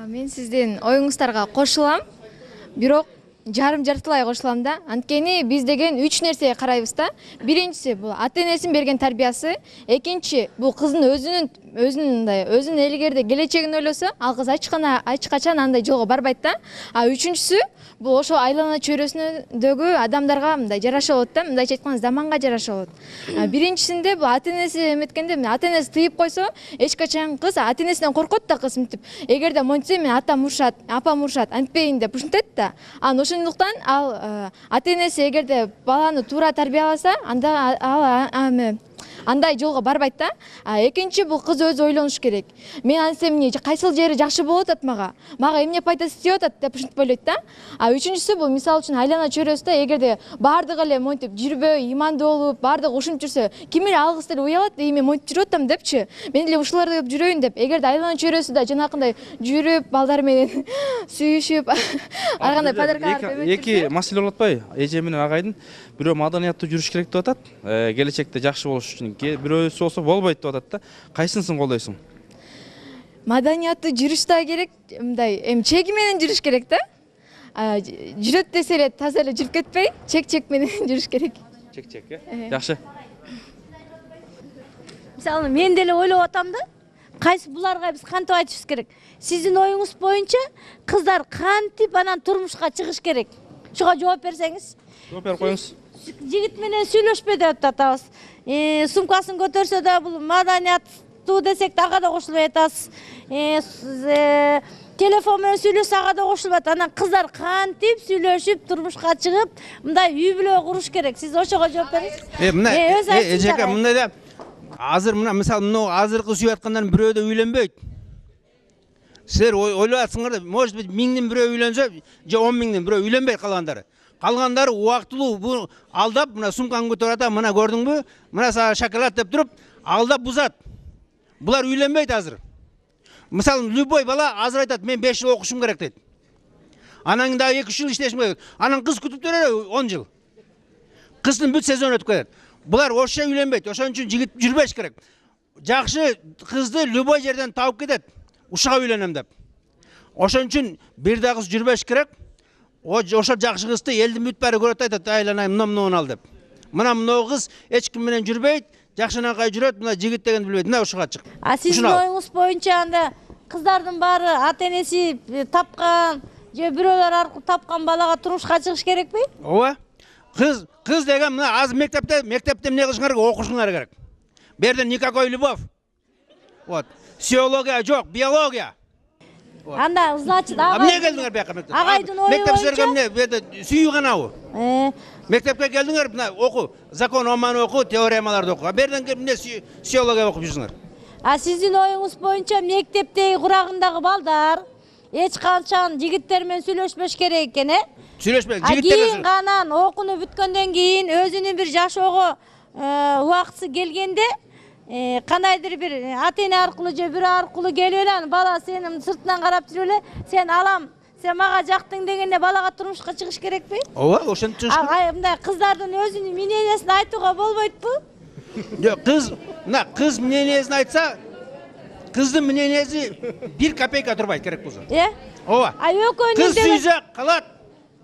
Мен сиздин оюңуздарга кошулам. Бирок жарым-жартылай кошулам да. Анткени биз деген 3 нерсеге карайбыз да. Биринчиси бул ата-энесинин берген тарбиясы, экинчи бул кыздын өзүнүн өзүнүн илгерде келечегин ойлосо, ал кыз эч качан андай жолго барбайт да. А үчүнчүсү бул ошо айлана чөйрөсүндөгү адамдарга мындай жараша болот да, мындайча айтканда заманга жараша болот. Биринчисинде бул ата-энеси эметкенде, ата-энеси тыйып койсо, эч качан кыз ата-энесинен коркот да кыз мынтип. Эгерде монтсе мен атам урушат, апам урушат, антпейин деп ушинтет да. Ошондуктан ал ата-энеси эгерде баланы туура тарбияласа, анда ал андай жолго барбайт да. Экинчи бул кыз өзү ойлонуш керек. Мен ансем эмне, кайсыл жери жакшы болуп атат мага эмне пайдасы тийип атат деп ушинтип ойлойт да. Үчүнчүсү бул мисалы үчүн айлана чөйрөсүдө эгерде баардыгы эле монтип жүрбөй, имандуу болуп, баардыгы ушинтип жүрсө, ким эле алгысы эле уялат, мен монтип жүрүп атам депчи. Мен эле ушуларды көп жүрөйүн деп. Эгерде айлана чөйрөсүдө жанакындай жүрүп, балдар менен сүйүшүп, ар кандай подаркалар эки маселе болуп атпайбы? Эже менен агайдын бирөө маданияттуу жүрүш керек деп атат, келечекте жакшы болуш үчүн. Бирөөсү болсо болбойт деп атат да. Кайсынысын колдойсуң? Маданияттуу жүрүш да керек, мындай чеги менен жүрүш керек да. Жүрөт десе эле таза эле жүрүп кетпей, чек менен жүрүш керек. Чек, жакшы. Мисалы, мен деле ойлоп атам да. Кайсы буларга биз кантип айтышыбыз керек? Сиздин оюңуз боюнча кыздар кантип анан турмушка чыгыш керек? Шуга жооп берсеңиз. Жооп берип коюңуз. Жигит менен сүйлөшпө деп атабыз. Сумкасын көтөрсө да бул маданияттуу десек да ага да кошулбай атасыз. Телефон менен сүйлөшсө ага да кошулбайт. Анан кыздар кантип сүйлөшүп турмушка чыгып, мындай үй бүлө куруш керек? Сиз ошого жооп бериңиз. Эжеке, мындай да азыр мисалы мына азыркы сүйүп аткандардын бирөө да үйленбейт. Силер ойлоп атсыңар да, может быть, 1000ден бирөө үйленсе, же 10.000ден бирөө үйленбейт калгандары. Калгандары убактылуу бу алдап, мына сумканы көтөрүп ата, мына көрдүңбү? Мына сага шоколад деп туруп, алдап бузат. Булар үйленбейт азыр. Мисалы, любой бала азыр айтат, мен 5 жыл окушум керек дейт. Анан кийин дагы 2-3 жыл иштешим керек. Анан кыз күтүп турат 10 жыл. Кыздын бүт сезон өтүп кетет. Булар ошо үйленбейт. Ошон үчүн жигит жүрбөш керек. Жакшы кызды любой жерден тауып кетет. Ушуга үйлөнөм деп. Ошон үчүн бир да кыз жүрбөш керек. Ошо жакшы кызды элдин бүт баары көрөт, айтат, айланай мына ал деп. Мына кыз эч ким менен жүрбөйт, жакшынакай жүрөт, мына жигит деген билбейт. Мына ушуга чык. Сиздин оюңуз боюнча анда кыздардын баары ата-энеси тапкан же бирөөлөр аркылуу тапкан балага турмушка чыгыш керекпи? Ооба. Кыз деген мына азыр мектепте эмне кылышыңар керек, окушуңар керек. Бу жерде никакой любовь. Вот. Психология жок, биология. Анда, значит, эмне келдиңер бияка мектепке? Агайдын ою боюнча мектептерге эмне, бу жерде сүйүү канабы? Мектепке келдиңер, мына оку, закон оман оку, теоремаларды оку. Бу жерден келип эмне психология окуп жүрсүңөр? Сиздин оюңуз боюнча мектептеги курагындагы балдар эч качан жигиттер менен сүйлөшпөш керек экен, Сүйлөшпөйт, жигиттер анан окууну бүткөндөн кийин өзүнүн бир жашоого убактысы келгенде кандайдыр бир ата-эне аркылуу же бирөө аркылуу келип эле бала сени сыртынан карап туруп эле сен алам, сен мага жактың дегенде балага турмушка чыгыш керекпи? Ооба, ошентип чыгыш керек. Мындай кыздардын өзүнүн мнениясын айтууга болбойтпу? Жок, кыз мнениясын айтса, кыздын мнениясы 1 копейка турбайт керек болсо. Ооба. Кыз сүйсө калат,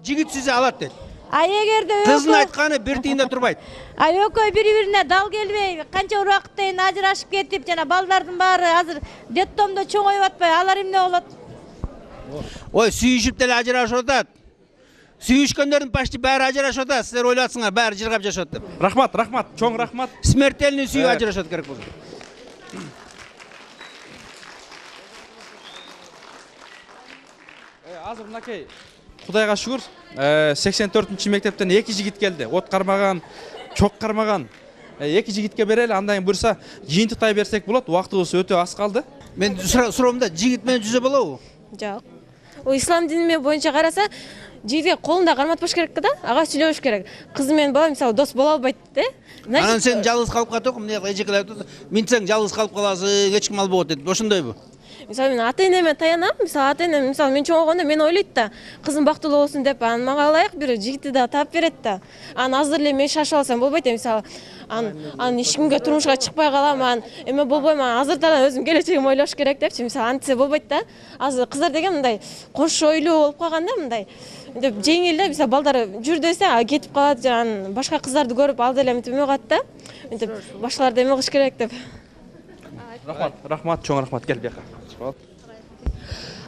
жигит сүйсө алат дейт. Эгерде кыздын айтканы бир тиын да турбайт. Экөө бири-бирине дал келбей, канча убакыттан ажырашып кетип, жана балдардын баары азыр детдомдо чоңоюп атпайбы? Алар эмне болот? Ой, сүйүшүп деле ажырашып атат. Сүйүшкөндөрдүн почти баары ажырашып атат. Силер ойлотсуңар, баары жыргап жашат деп. Рахмат, чоң рахмат. Смертельный сүйүп ажырашат керек болсо. Азыр мынакей Кудайга шүгүр, 84-нчи мектептен 2 жигит келди. От кармаган, чок кармаган. 2 жигитке берели, андан кийин буйрса жыйынтыктай берсек болот. Убактыбыз өтө аз калды. Мен суроомда жигит менен жүзө болобу? Жок. Ислам дини боюнча караса, жигитке колунда карматпаш керек да, ага сүйлөш керек. Кызы менен бала мисалы дос боло албайт да. Анан сен жалгыз калып калат, эмне эжекелер айтат, минтсең жалгыз калып каласың, эч ким албайт дейт. Ошондойбу? Мисалы мен ата-энеме таянам, мисалы ата-энем мисалы мен чоңойгондо мен ойлойт да, кызым бактылуу болсун деп, анан мага ылайык бир жигитти да таап берет да. Анан азыр эле мен шашып алсам болбойт, мисалы анан эч кимге турмушка чыкпай калам, анан эме болбойм, азырдан өзүм келечегимди ойлош керек депчи, мисалы антсе болбойт да. Азыр кыздар деген мындай кош ойлуу болуп калган да, мындай деп жеңил да, мисалы балдар жүр десе кетип калат, жана башка кыздарды көрүп ал деле мынтип эме кылат да. Мынтип башкаларды эме кылыш керек деп. Рахмат, чоң рахмат. Кел бияка.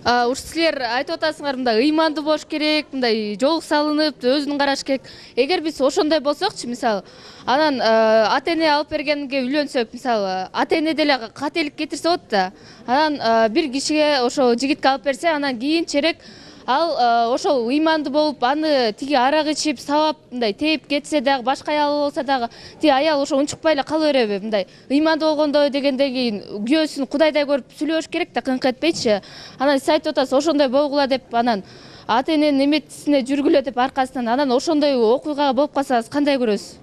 Ушу силер айтып атасыңар, мындай ыймандуу болуш керек, мындай жол салынып, өзүн караш керек. Эгер биз ошондой болсокчу, мисалы, анан ата эне алып бергенге үйлөнсөк, мисалы, ата эне деле кателик кетирсе болот да. Анан бир кишиге ошо жигитке алып берсе, анан кийинчерээк ал ошол ыймандуу болуп, аны тиги арак ичип, сабап, мындай тээп кетсе дагы, башка аял болсо дагы, тиги аял ошо унчукпай эле кала береби? Мындай ыймандуу болгондой дегенден кийин күйөөсүн кудайдай көрүп сүйлөш керек да, кыңк этпейчи. Анан сиз айтып атасыз, ошондой болгула деп, анан ата эненин эметисине жүргүлө деп аркасынан, анан ошондой окуйга болуп калсаңыз кандай көрөсүз?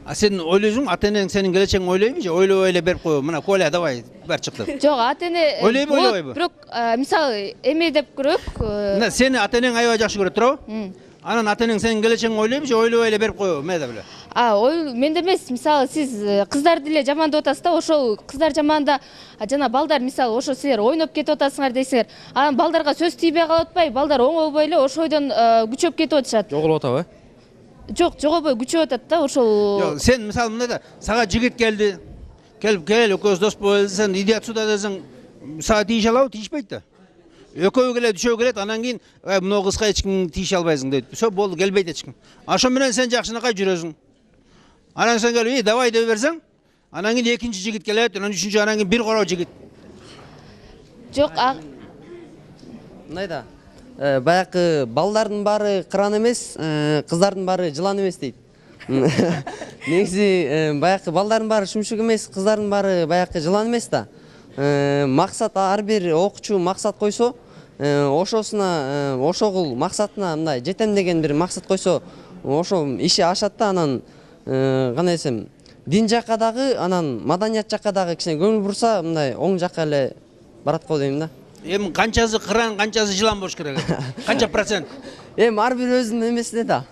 А сен ойлойсуң, ата энең сенин келечегиңди ойлойбу же? Ойлобой эле берип коебу. Мына Коля, давай, бер чык деп. Жок, ата эне ойлойбу, ойлобойбу? Бирок мисалы эме деп көрөк. Мына сени ата энең аябай жакшы көрөт туурабы? Анан ата энең сенин келечегиңди ойлойбу же? Ойлобой эле берип коебу? Эмне деп эле? Менде эмес, мисалы сиз кыздар деле жамандап атасыз да, ошол кыздар жаманда жана балдар, мисалы ошо силер ойноп кетип атасыңар дейсиңер. Анан балдарга сөз тийбей калып атпайбы? Балдар оңолбой эле ошол ойдон күчөп кетип атышат. Жоголуп атабы? Жок, жогобой күчөп атат да ошол. Жок, сен мисалы мындай да, сага жигит келди. Кел, экөөбүз дос болобуз, сен идиот суда десең, сага тийише алабы? Тийишпейт да. Экөө келе, үшөө келет, анан кийин мына кызга эч ким тийише албайсың дейт. Все, болду, келбейт эч ким. Ошо менен сен жакшынакай жүрөсүң. Анан сен келип, давай деп берсең, анан кийин экинчи жигит келет, анан үчүнчү, анан кийин бир короо жигит. Жок, мындай да. Баягы балдардын баары кыран эмес, кыздардын баары жылан эмес дейт. Негизи баягы балдардын баары шумшук эмес, кыздардын баары баягы жылан эмес да. Максат ар бир окуучу максат койсо, ошосуна ошол максатына мындай жетем деген бир максат койсо, ошол иши ашат да. Анан кандай десем, дин жакка дагы, анан маданият жакка дагы кичине көңүл бурса, мындай оң жакка эле барат го дейм да. Эми канчасы кыран, канчасы жылан болуш керек? Канча процент? Эми ар бир өзүнүн эмесине да.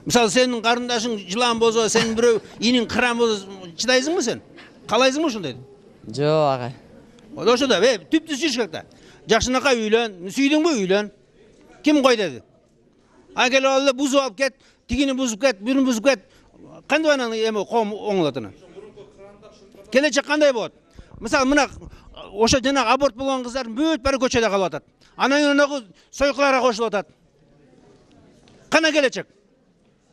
Мисалы сенин карындашың жылан болсо, сенин бирөө иниң кыран болсо, чыдайсыңбы сен? Каалайсыңбы ошондойду? Жок, агай. Ошо да, түптүз жүрүш керек да. Жакшынакай үйлөн, сүйдүңбү үйлөн. Ким кой деди? А келип алып бузуп алып кет, тигини бузуп кет, буну бузуп кет. Кандай анан эми ком оңолот анан? Келечек кандай болот? Мисалы мына ошо жанагы аборт болгон кыздардын бүт баары көчөдө калып атат. Анан кийин сойкуларга кошулуп атат. Кана келечек?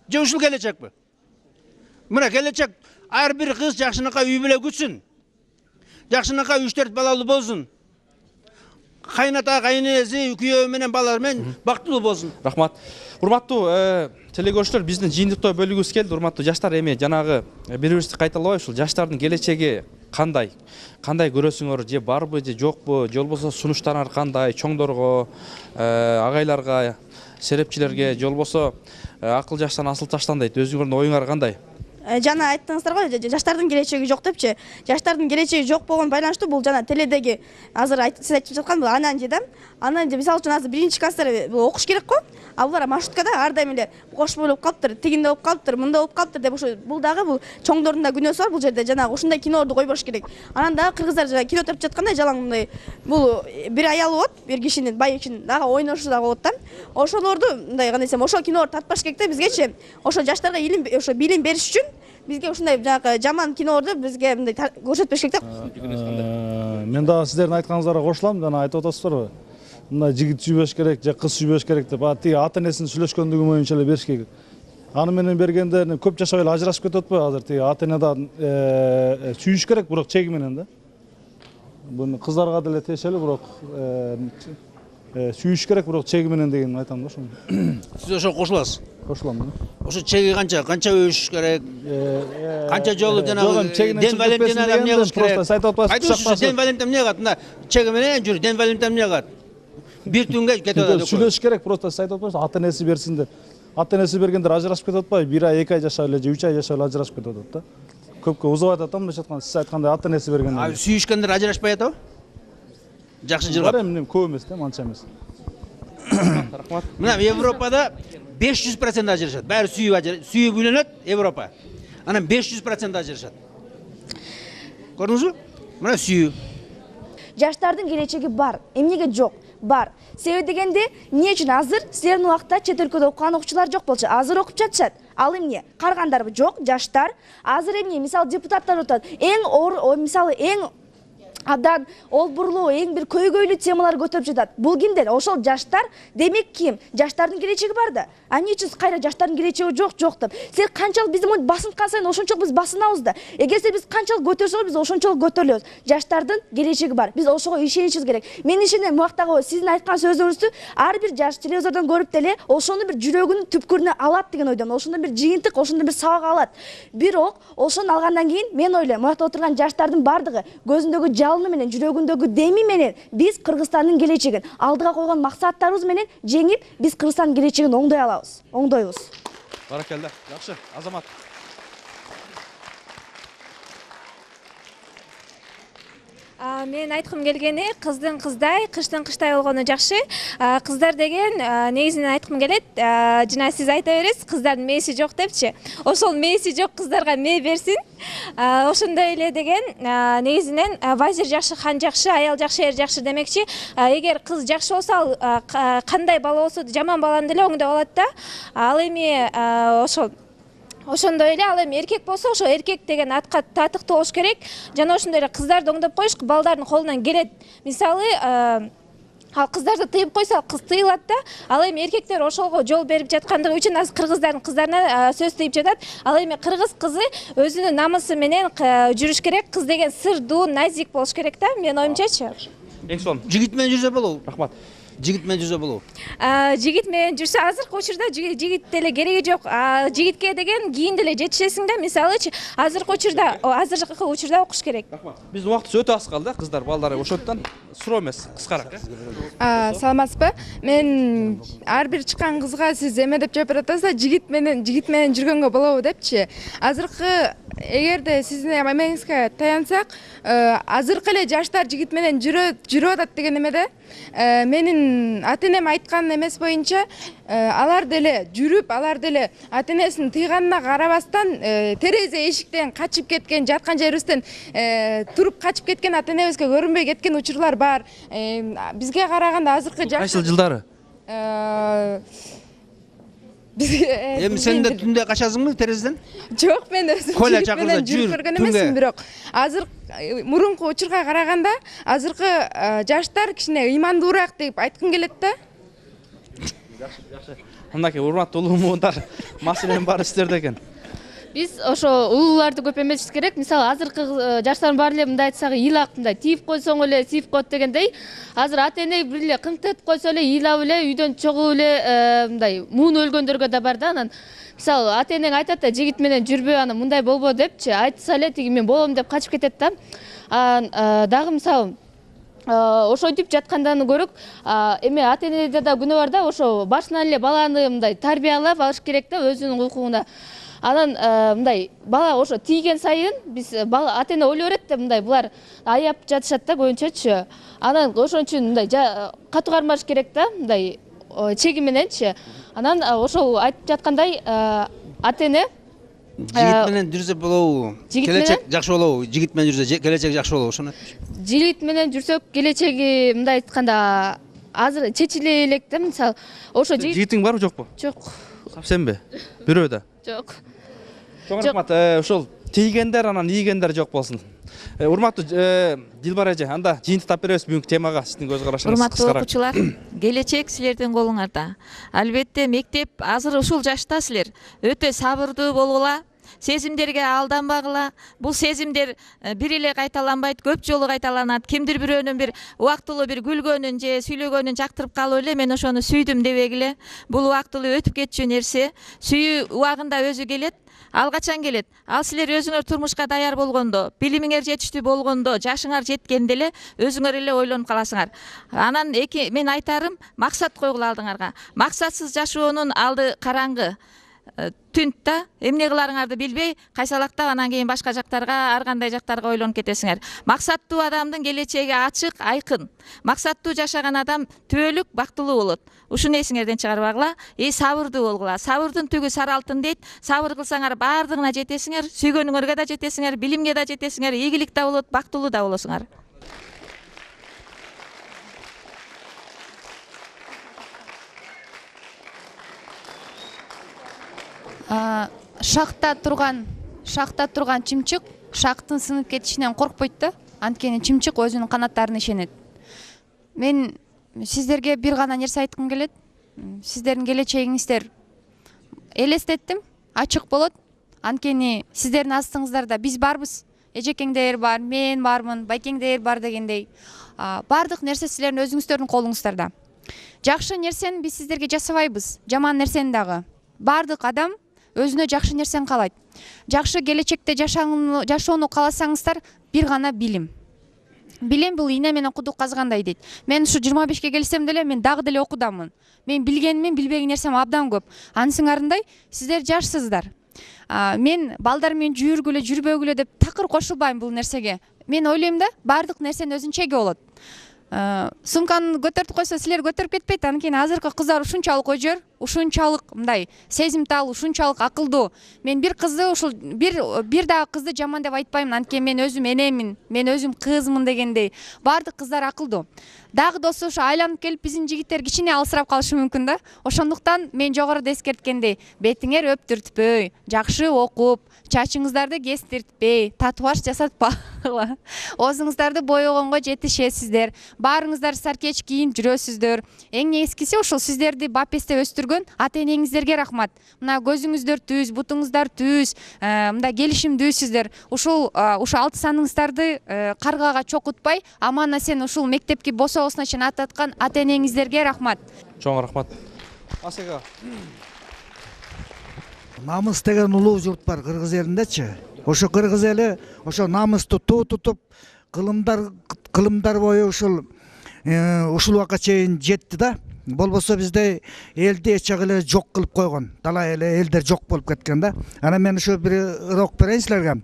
Же ушул келечекпи? Мына келечек ар бир кыз жакшынакай үй бүлө күтсүн. Жакшынакай 3-4 балалуу болсун. Кайната, кайнеси, күйөө менен балалар менен бактылуу болсун. Рахмат. Урматтуу телегөрүүчүлөр, биздин жыйынтыктоо бөлүгүбүз келди. Урматтуу жаштар, эми жанагы бири-бирибизди кайталабай, ушул жаштардын келечеги кандай көрөсүңөр, же барбы, же жокпу, же болбосо сунуштарыңар кандай, чоңдорго, агайларга, серепчилерге, же болбосо акыл жаштан асыл таштан дейт. Өзүңөрдүн оюңар кандай? Жана айттыңыздар го, жаштардын келечеги жок депчи. Жаштардын келечеги жок болгон байланыштуу бул жана теледеги азыр сиз айтып жаткан бул анан же да. Анан же мисалы үчүн азыр 1-класстар окуш керек го. А булар маршруткада ар дайым эле кош болуп калыптыр, тигинде болуп калыптыр, мында болуп калыптыр деп ошо бул дагы бул чоңдордун да күнөөсү бар бул жерде. Жанагы ушундай кинолорду койбош керек. Анан дагы кыргыздар жана кино тартып жаткандай жалаң мындай бул бир аял болот, бир кишинин, бай кишинин дагы ойношу да болот да. Ошолорду мындай кандай десем, ошол кинолорду тартпаш керек да бизгечи. Ошо жаштарга илим, ошо билим бериш үчүн бизге ушундай жанагы жаман кинолорду бизге мындай көрсөтпөш керек да. Мен дагы сиздердин айтканыңыздарга кошулам, жана айтып атасыздарбы? Мындай жигит сүйбөш керек, же кыз сүйбөш керек деп, тиги ата энесинин сүйлөшкөндүгү боюнча эле бериш керек. Аны менен бергенде көп жашап эле ажырашып кетип атпайбы азыр? Тиги ата эне да сүйүш керек, бирок чеги менен да. Буну кыздарга деле тиешелүү, бирок сүйүш керек, бирок чеги менен дегенди айтам да ошону. Сиз ошого кошуласыз? Кошулам. Ошо чеги канча өшүш керек? Канча жолу жанагы Ден Валентин адам эмне кылыш керек? Айтыңызчы, Ден Валентин эмне кылат? Мына чеги менен жүр, Ден Валентин эмне кылат? Бир түнгө кетип атат. Сүйлөшүш керек, просто сиз айтып атпайсызбы, ата энеси берсин деп. Ата энеси бергендер ажырашып кетип атпайбы? 1 ай, 2 ай жашап эле, 3 ай жашап эле ажырашып кетип атат да. Көпкө узап атат да, мындайча айтканда, сиз айткандай ата энеси бергендер. А сүйүшкөндөр ажырашпай атабы? Жакшы жыргап. Бар эми көп эмес да, манча эмес. Рахмат. Мына Европада 500% ажырашат. Баары сүйүп үйлөнөт Европа. Анан 500% ажырашат. Көрдүңүзбү? Мына сүйүү. Жаштардын келечеги бар, эмнеге жок? Бар. Себеби дегенде, эмне үчүн азыр силердин убакта чет өлкөдө окуган окуучулар жок болчу. Азыр окуп жатышат. Ал эмне? Каргандарбы? Жок, жаштар. Азыр эмне? Мисалы депутаттар отурат. Мисалы абдан олбурлуу эң бир көйгөйлүү темалар көтөрүп жатат. Бул кимдер? Ошол жаштар. Демек ким? Жаштардын келечеги бар да. Эмне үчүн кайра жаштардын келечеги жок деп. Сен канчалык биздин басынткан сайын ошончолук биз басынабыз да. Эгерде биз канчалык көтөрсөк биз ошончолук көтөрүлөбүз. Жаштардын келечеги бар. Биз ошого ишенишибиз керек. Мен ишенем, муактагы сиздин айткан сөзүңүздү ар бир жаш телевизордон көрүп деле ошону бир жүрөгүнүн түпкүрүнө алат деген ойдомун. Ошондон бир жыйынтык, ошондон бир сабак алат. Бирок ошону алгандан кийин мен ойлойм, муякта отурган жаштардын бардыгы көзүндөгү жалыны менен, жүрөгүндөгү деми менен биз Кыргызстандын келечегин, алдыга койгон максаттарыбыз менен жеңип, биз Кыргызстандын келечегин оңдой алабыз. Оңдойбуз. Баракалла. Жакшы. Азамат. Мен айткым келгени кыздын кыздай, кыштын кыштай болгону жакшы. Кыздар деген негизинен айткым келет, жана сиз айта бересиз, кыздардын мээси жок депчи. Ошол мээси жок кыздарга мээ берсин. Ошондой эле деген негизинен вазир жакшы, хан жакшы, аял жакшы, эр жакшы демекчи. Эгер кыз жакшы болсо, кандай бала болсо жаман баланы деле оңдоп алат да. Ал эми ошондой эле ал эми эркек болсо, ошо эркек деген атка татыктуу болуш керек. Жана ошондой эле кыздарды оңдоп коюш балдардын колунан келет. Мисалы, ал кыздарды тыйып койсо, кыз тыйылат да. Ал эми эркектер ошого жол берип жаткандыгы үчүн азыр кыргыздардын кыздарына сөз тыйып жатат. Ал эми кыргыз кызы өзүнүн намысы менен жүрүш керек. Кыз деген сырдуу, назик болуш керек да, менин оюмчачы. Эң сонун. Жигит менен жүрсө болобу? Рахмат. Жигит менен жүрсө болобу? Жигит менен жүрсө азыркы учурда жигит деле кереги жок. Жигитке деген кийин деле жетишесиң да. Мисалычы азыркы учурда окуш керек. Рахмат. Биздин убактыбыз өтө аз калды, кыздар, балдар. Ошондон суроо эмес, кыскараак. Саламатсызбы? Мен ар бир чыккан кызга сиз эме деп жооп бератсыз, жигит менен жүргөнгө болобу депчи. Азыркы эгерде сиздин эмеңизге таянсак, азыркы эле жаштар жигит менен жүрүп атат деген эмеде менин ата-энем айткан эмес боюнча алар деле жүрүп, алар деле ата-энесинин тыйганына карабастан терезе эшиктен качып кеткен, жаткан жерибизден туруп качып кеткен ата-энебизге көрүнбөй кеткен учурлар бар. Бизге караганда азыркы Кайсы жылдары? Эми сен да түндө качасыңбы терезеден? Жок, мен өзүм жигит менен жүрүп көргөн эмесмин, бирок азыр мурунку учурга караганда азыркы жаштар кичине ыймандуураак деп айткым келет да. Жакшы. Мынакей урматтуу улуу муундар, маселенин баары сиздерде экен. Биз ошо улууларды көп эметишибиз керек. Мисалы, азыркы жаштардын баары эле мындай айтсак, ыйлак мындай тийип койсоң эле тийип коет дегендей, азыр ата-эне бир эле кыңтытып койсо эле, ыйлап эле, үйдөн чогуу эле мындай муун өлгөндөргө да бар да. Анан мисалы, ата-энең айтат да, жигит менен жүрбө, анан мындай болбо депчи, айтса эле тиги мен болом деп качып кетет да. Дагы мисалы, ошентип жаткандан көрөк, эми ата-энеде да күнөө бар да, ошо башынан эле баланы мындай тарбиялап алыш керек да, өзүнүн укугуна. Анан мындай бала ошо тийген сайын биз бала ата-эне ойлой берет да, мындай булар аяп жатышат да көбүнчөчү. Анан ошон үчүн мындай катуу кармаш керек да, мындай чеги мененчи. Анан ошол айтып жаткандай ата-эне жигит менен жүрсө болобу? Келечек жакшы болобу? Жигит менен жүрсө келечек жакшы болобу? Ошону айтчы. Жигит менен жүрсөк келечеги мындай айтканда азыр чечиле элек да, мисалы. Ошо жигитиң барбы жокпу? Жок. Совсемби? Бирөө да? Жок. Чоң рахмат. Ошол тийгендер анан ийгендер жок болсун. Урматтуу Дилбар эже, анда жыйынтык тап беребиз бүгүнкү темага, сиздин көз карашыңыз. Урматтуу окуучулар, келечек силердин колуңарда. Албетте мектеп азыр ушул жашта силер өтө сабырдуу болгула, сезимдерге алданбагыла. Бул сезимдер бир эле кайталанбайт, көп жолу кайталанат. Кимдир бирөөнүн бир убактылуу бир күлгөнүн же сүйлөгөнүн жактырып калып эле мен ошону сүйдүм дебегиле. Бул убактылуу өтүп кетчү нерсе. Сүйүү убагында өзү келет. Ал качан келет? Ал силер өзүңөр турмушка даяр болгондо, билимиңер жетиштүү болгондо, жашыңар жеткенде эле өзүңөр эле ойлонуп каласыңар. Анан мен айтарым, максат койгула алдыңарга. Максатсыз жашоонун алды караңгы. Түнт да, эмне кыларыңарды билбей, кайсалактап анан кийин башка жактарга, ар кандай жактарга ойлонуп кетесиңер. Максаттуу адамдын келечеги ачык, айкын. Максаттуу жашаган адам түбөлүк бактылуу болот. Ушуну эсиңерден чыгарбагыла, сабырдуу болгула. Сабырдын түгү сары алтын дейт. Сабыр кылсаңар баардыгына жетесиңер, сүйгөнүңөргө да жетесиңер, билимге да жетесиңер, ийгилик да болот, бактылуу да болосуңар. Шахта турган чымчык шахтын сынып кетишинен коркпойт да. Анткени чымчык өзүнүн канаттарына ишенет. Мен сиздерге бир гана нерсе айткым келет. Сиздердин келечегиңиздер элестеттим, ачык болот. Анткени сиздердин астыңыздарда биз барбыз. Эжекеңдер бар, мен бармын, байкеңдер бар дегендей. Бардык нерсе силердин өзүңүздөрдүн колуңуздарда. Жакшы нерсени биз сиздерге жасабайбыз, жаман нерсени дагы. Бардык адам өзүнө жакшы нерсени каалайт. Жакшы келечекте жашоону кааласаңыздар, бир гана билим. Билем бул ийне менен кудук казгандай дейт. Мен ушу 25-ке келсем деле мен дагы деле окудамын. Мен билгенмен билбеген нерсем абдан көп. Анысыңарындай сиздер жашсыздар. Мен балдар менен жүргүлө, жүрбөгүлө деп такыр кошулбайм бул нерсеге. Мен ойлойм да, бардык нерсенин өзүнүн чеги болот. Сумканы көтөрүп койсо силер көтөрүп кетпейт. Анткени азыркы кыздар ушунчалык өжөр, ушунчалык мындай сезимтал, ушунчалык акылдуу. Мен бир кызды ушул бир дагы кызды жаман деп айтпаймын. Анткени мен өзүм энемин, мен өзүм кызмын дегендей. Бардык кыздар акылдуу. Дагы досу ушу айланып келип биздин жигиттер кичине алысырап калышы мүмкүн да. Ошондуктан мен жогоруда эскерткендей, бетиңер өптүртпөй, жакшы окуп, чачыңыздарды кестиртпей, татуаж жасатпагыла. Оозуңуздарды боёгонго жетишесиздер. Баарыңыздар саркеч кийип жүрөсүздөр. Эң негизгиси ушул сиздерди бапесте өстүргөн ата-энеңиздерге рахмат. Мына көзүңүздөр түз, бутуңуздар түз, мындай келишимдүүсүздөр. Ушул 6 саныңыздарды каргага чокутпай, аман сен ушул мектепке босоосуна чейин аттаткан ата-энеңиздерге рахмат. Чоң рахмат. Асега. Намыс деген улуу журт бар кыргыз элиндечи. Ошо кыргыз эли ошо намысту туу тутуп, кылымдар бою ушул убакка чейин жетти да. Болбосо бизде элди эч жагы эле жок кылып койгон. Дала эле элдер жок болуп кеткен да. Ана мен ошо бир урок берейин силерге.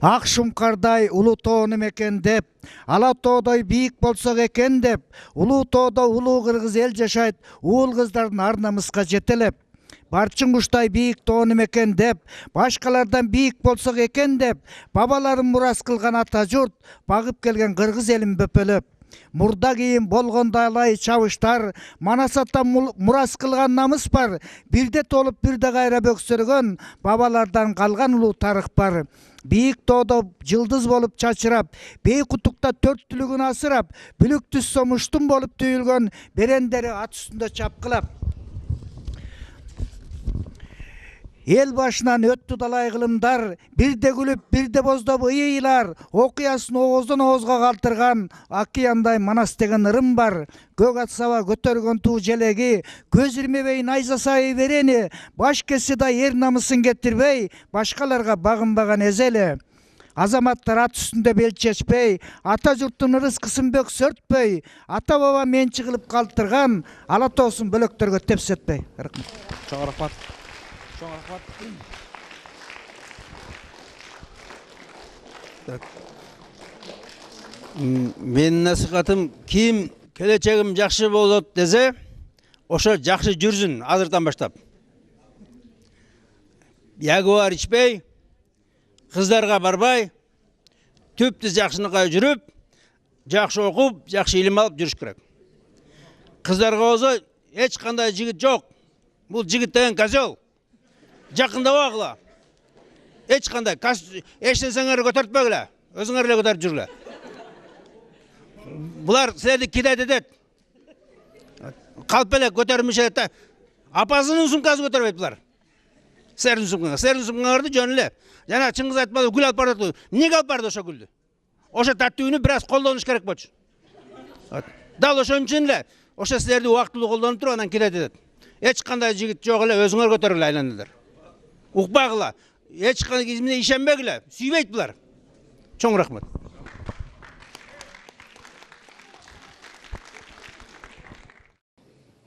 Ак шумкардай улуу тоону мекен деп, ала тоодой бийик болсок экен деп, улуу тоодо улуу кыргыз эл жашайт, уул кыздардын ар намыска жетелеп. Барчын куштай бийик тоону мекен деп, башкалардан бийик болсок экен деп, бабаларын мурас кылган ата журт, багып келген кыргыз элин бөпөлөп. Мурда кийин болгондой алай чабыштар, манасаттан мурас кылган намыс бар, бирде толуп бирде кайра бөксөргөн, бабалардан калган улуу тарых бар. Бийик тоодо жылдыз болуп чачырап, бей кутукта төрттүлүгүн асырап, бүлүктүз сомуштун болуп түйүлгөн берендери ат үстүндө чапкылап. Эл башынан өттү далай кылымдар, бирде күлүп, бирде боздоп ыйыйлар, окуясын ооздон оозго калтырган океандай Манас деген ырым бар. Көк ат саба көтөргөн туу желеги, көз ирмебей найза сайы берени, баш кесида эр намысын кетирбей, башкаларга багынбаган эзели. Азаматтар ат үстүндө бел чечпей, ата журттун ырыскысын бөксөртпөй, ата баба менчи кылып калтырган, ала тоосун бөлөктөргө тепсетпей. Чоң рахмат. Чоң рахмат. Менин насыхатым, ким келечегим жакшы болот десе, ошо жакшы жүрсүн азыртан баштап. Ягуар ичпей, кыздарга барбай, түптүз жакшыныкка жүрүп, жакшы окуп, жакшы илим алып жүрүш керек. Кыздарга болсо эч кандай жигит жок. Бул жигит деген козел. Жакындабагыла. Эч кандай эч нерсеңерди көтөртпөгүлө. Өзүңөр эле көтөрүп жүргүлө. Булар силерди кидайт этет. Калп эле көтөрмөшөт да. Апасынын сумкасын көтөрбөйт булар. Силердин сумкаңарды жөн эле. Жана Чыңгыз Айтматов гүл алып барды. Эмнеге алып барды ошо гүлдү? Ошо таттүүнү бир аз колдонуш керек болчу. Дал ошон үчүн эле ошо силерди убактылуу колдонуп туруп анан кидайт этет. Эч кандай жигит жок эле, өзүңөр көтөргүлө айланыңдар. Укпагыла. Эч кандай кизимине ишенбегиле. Сүйбөйт булар. Чоң рахмат.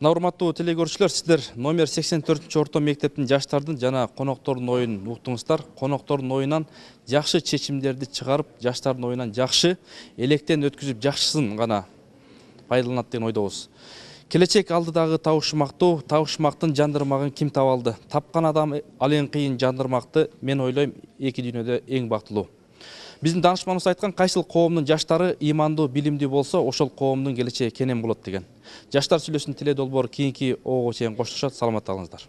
Урматтуу телекөрүүчүлөр, сиздер номер 84 орто мектептин жаштардын жана коноктордун оюнун уктуңуздар. Коноктордун оюнан жакшы чечимдерди чыгарып, жаштардын оюнан жакшы электен өткүзүп, жакшысын гана пайдаланат деген ойдобуз. Келечек алдыдагы табышмактуу, табышмактын жандырмагын ким таба алды? Тапкан адам ал эң кыйын жандырмакты, мен ойлойм, эки дүйнөдө эң бактылуу. Биздин данышманыбыз айткан, кайсыл коомдун жаштары имандуу, билимдүү болсо, ошол коомдун келечеги кенен болот деген. Жаштар сүйлөсүн теле долбоор кийинки оого чейин коштошот. Саламатта калыңыздар.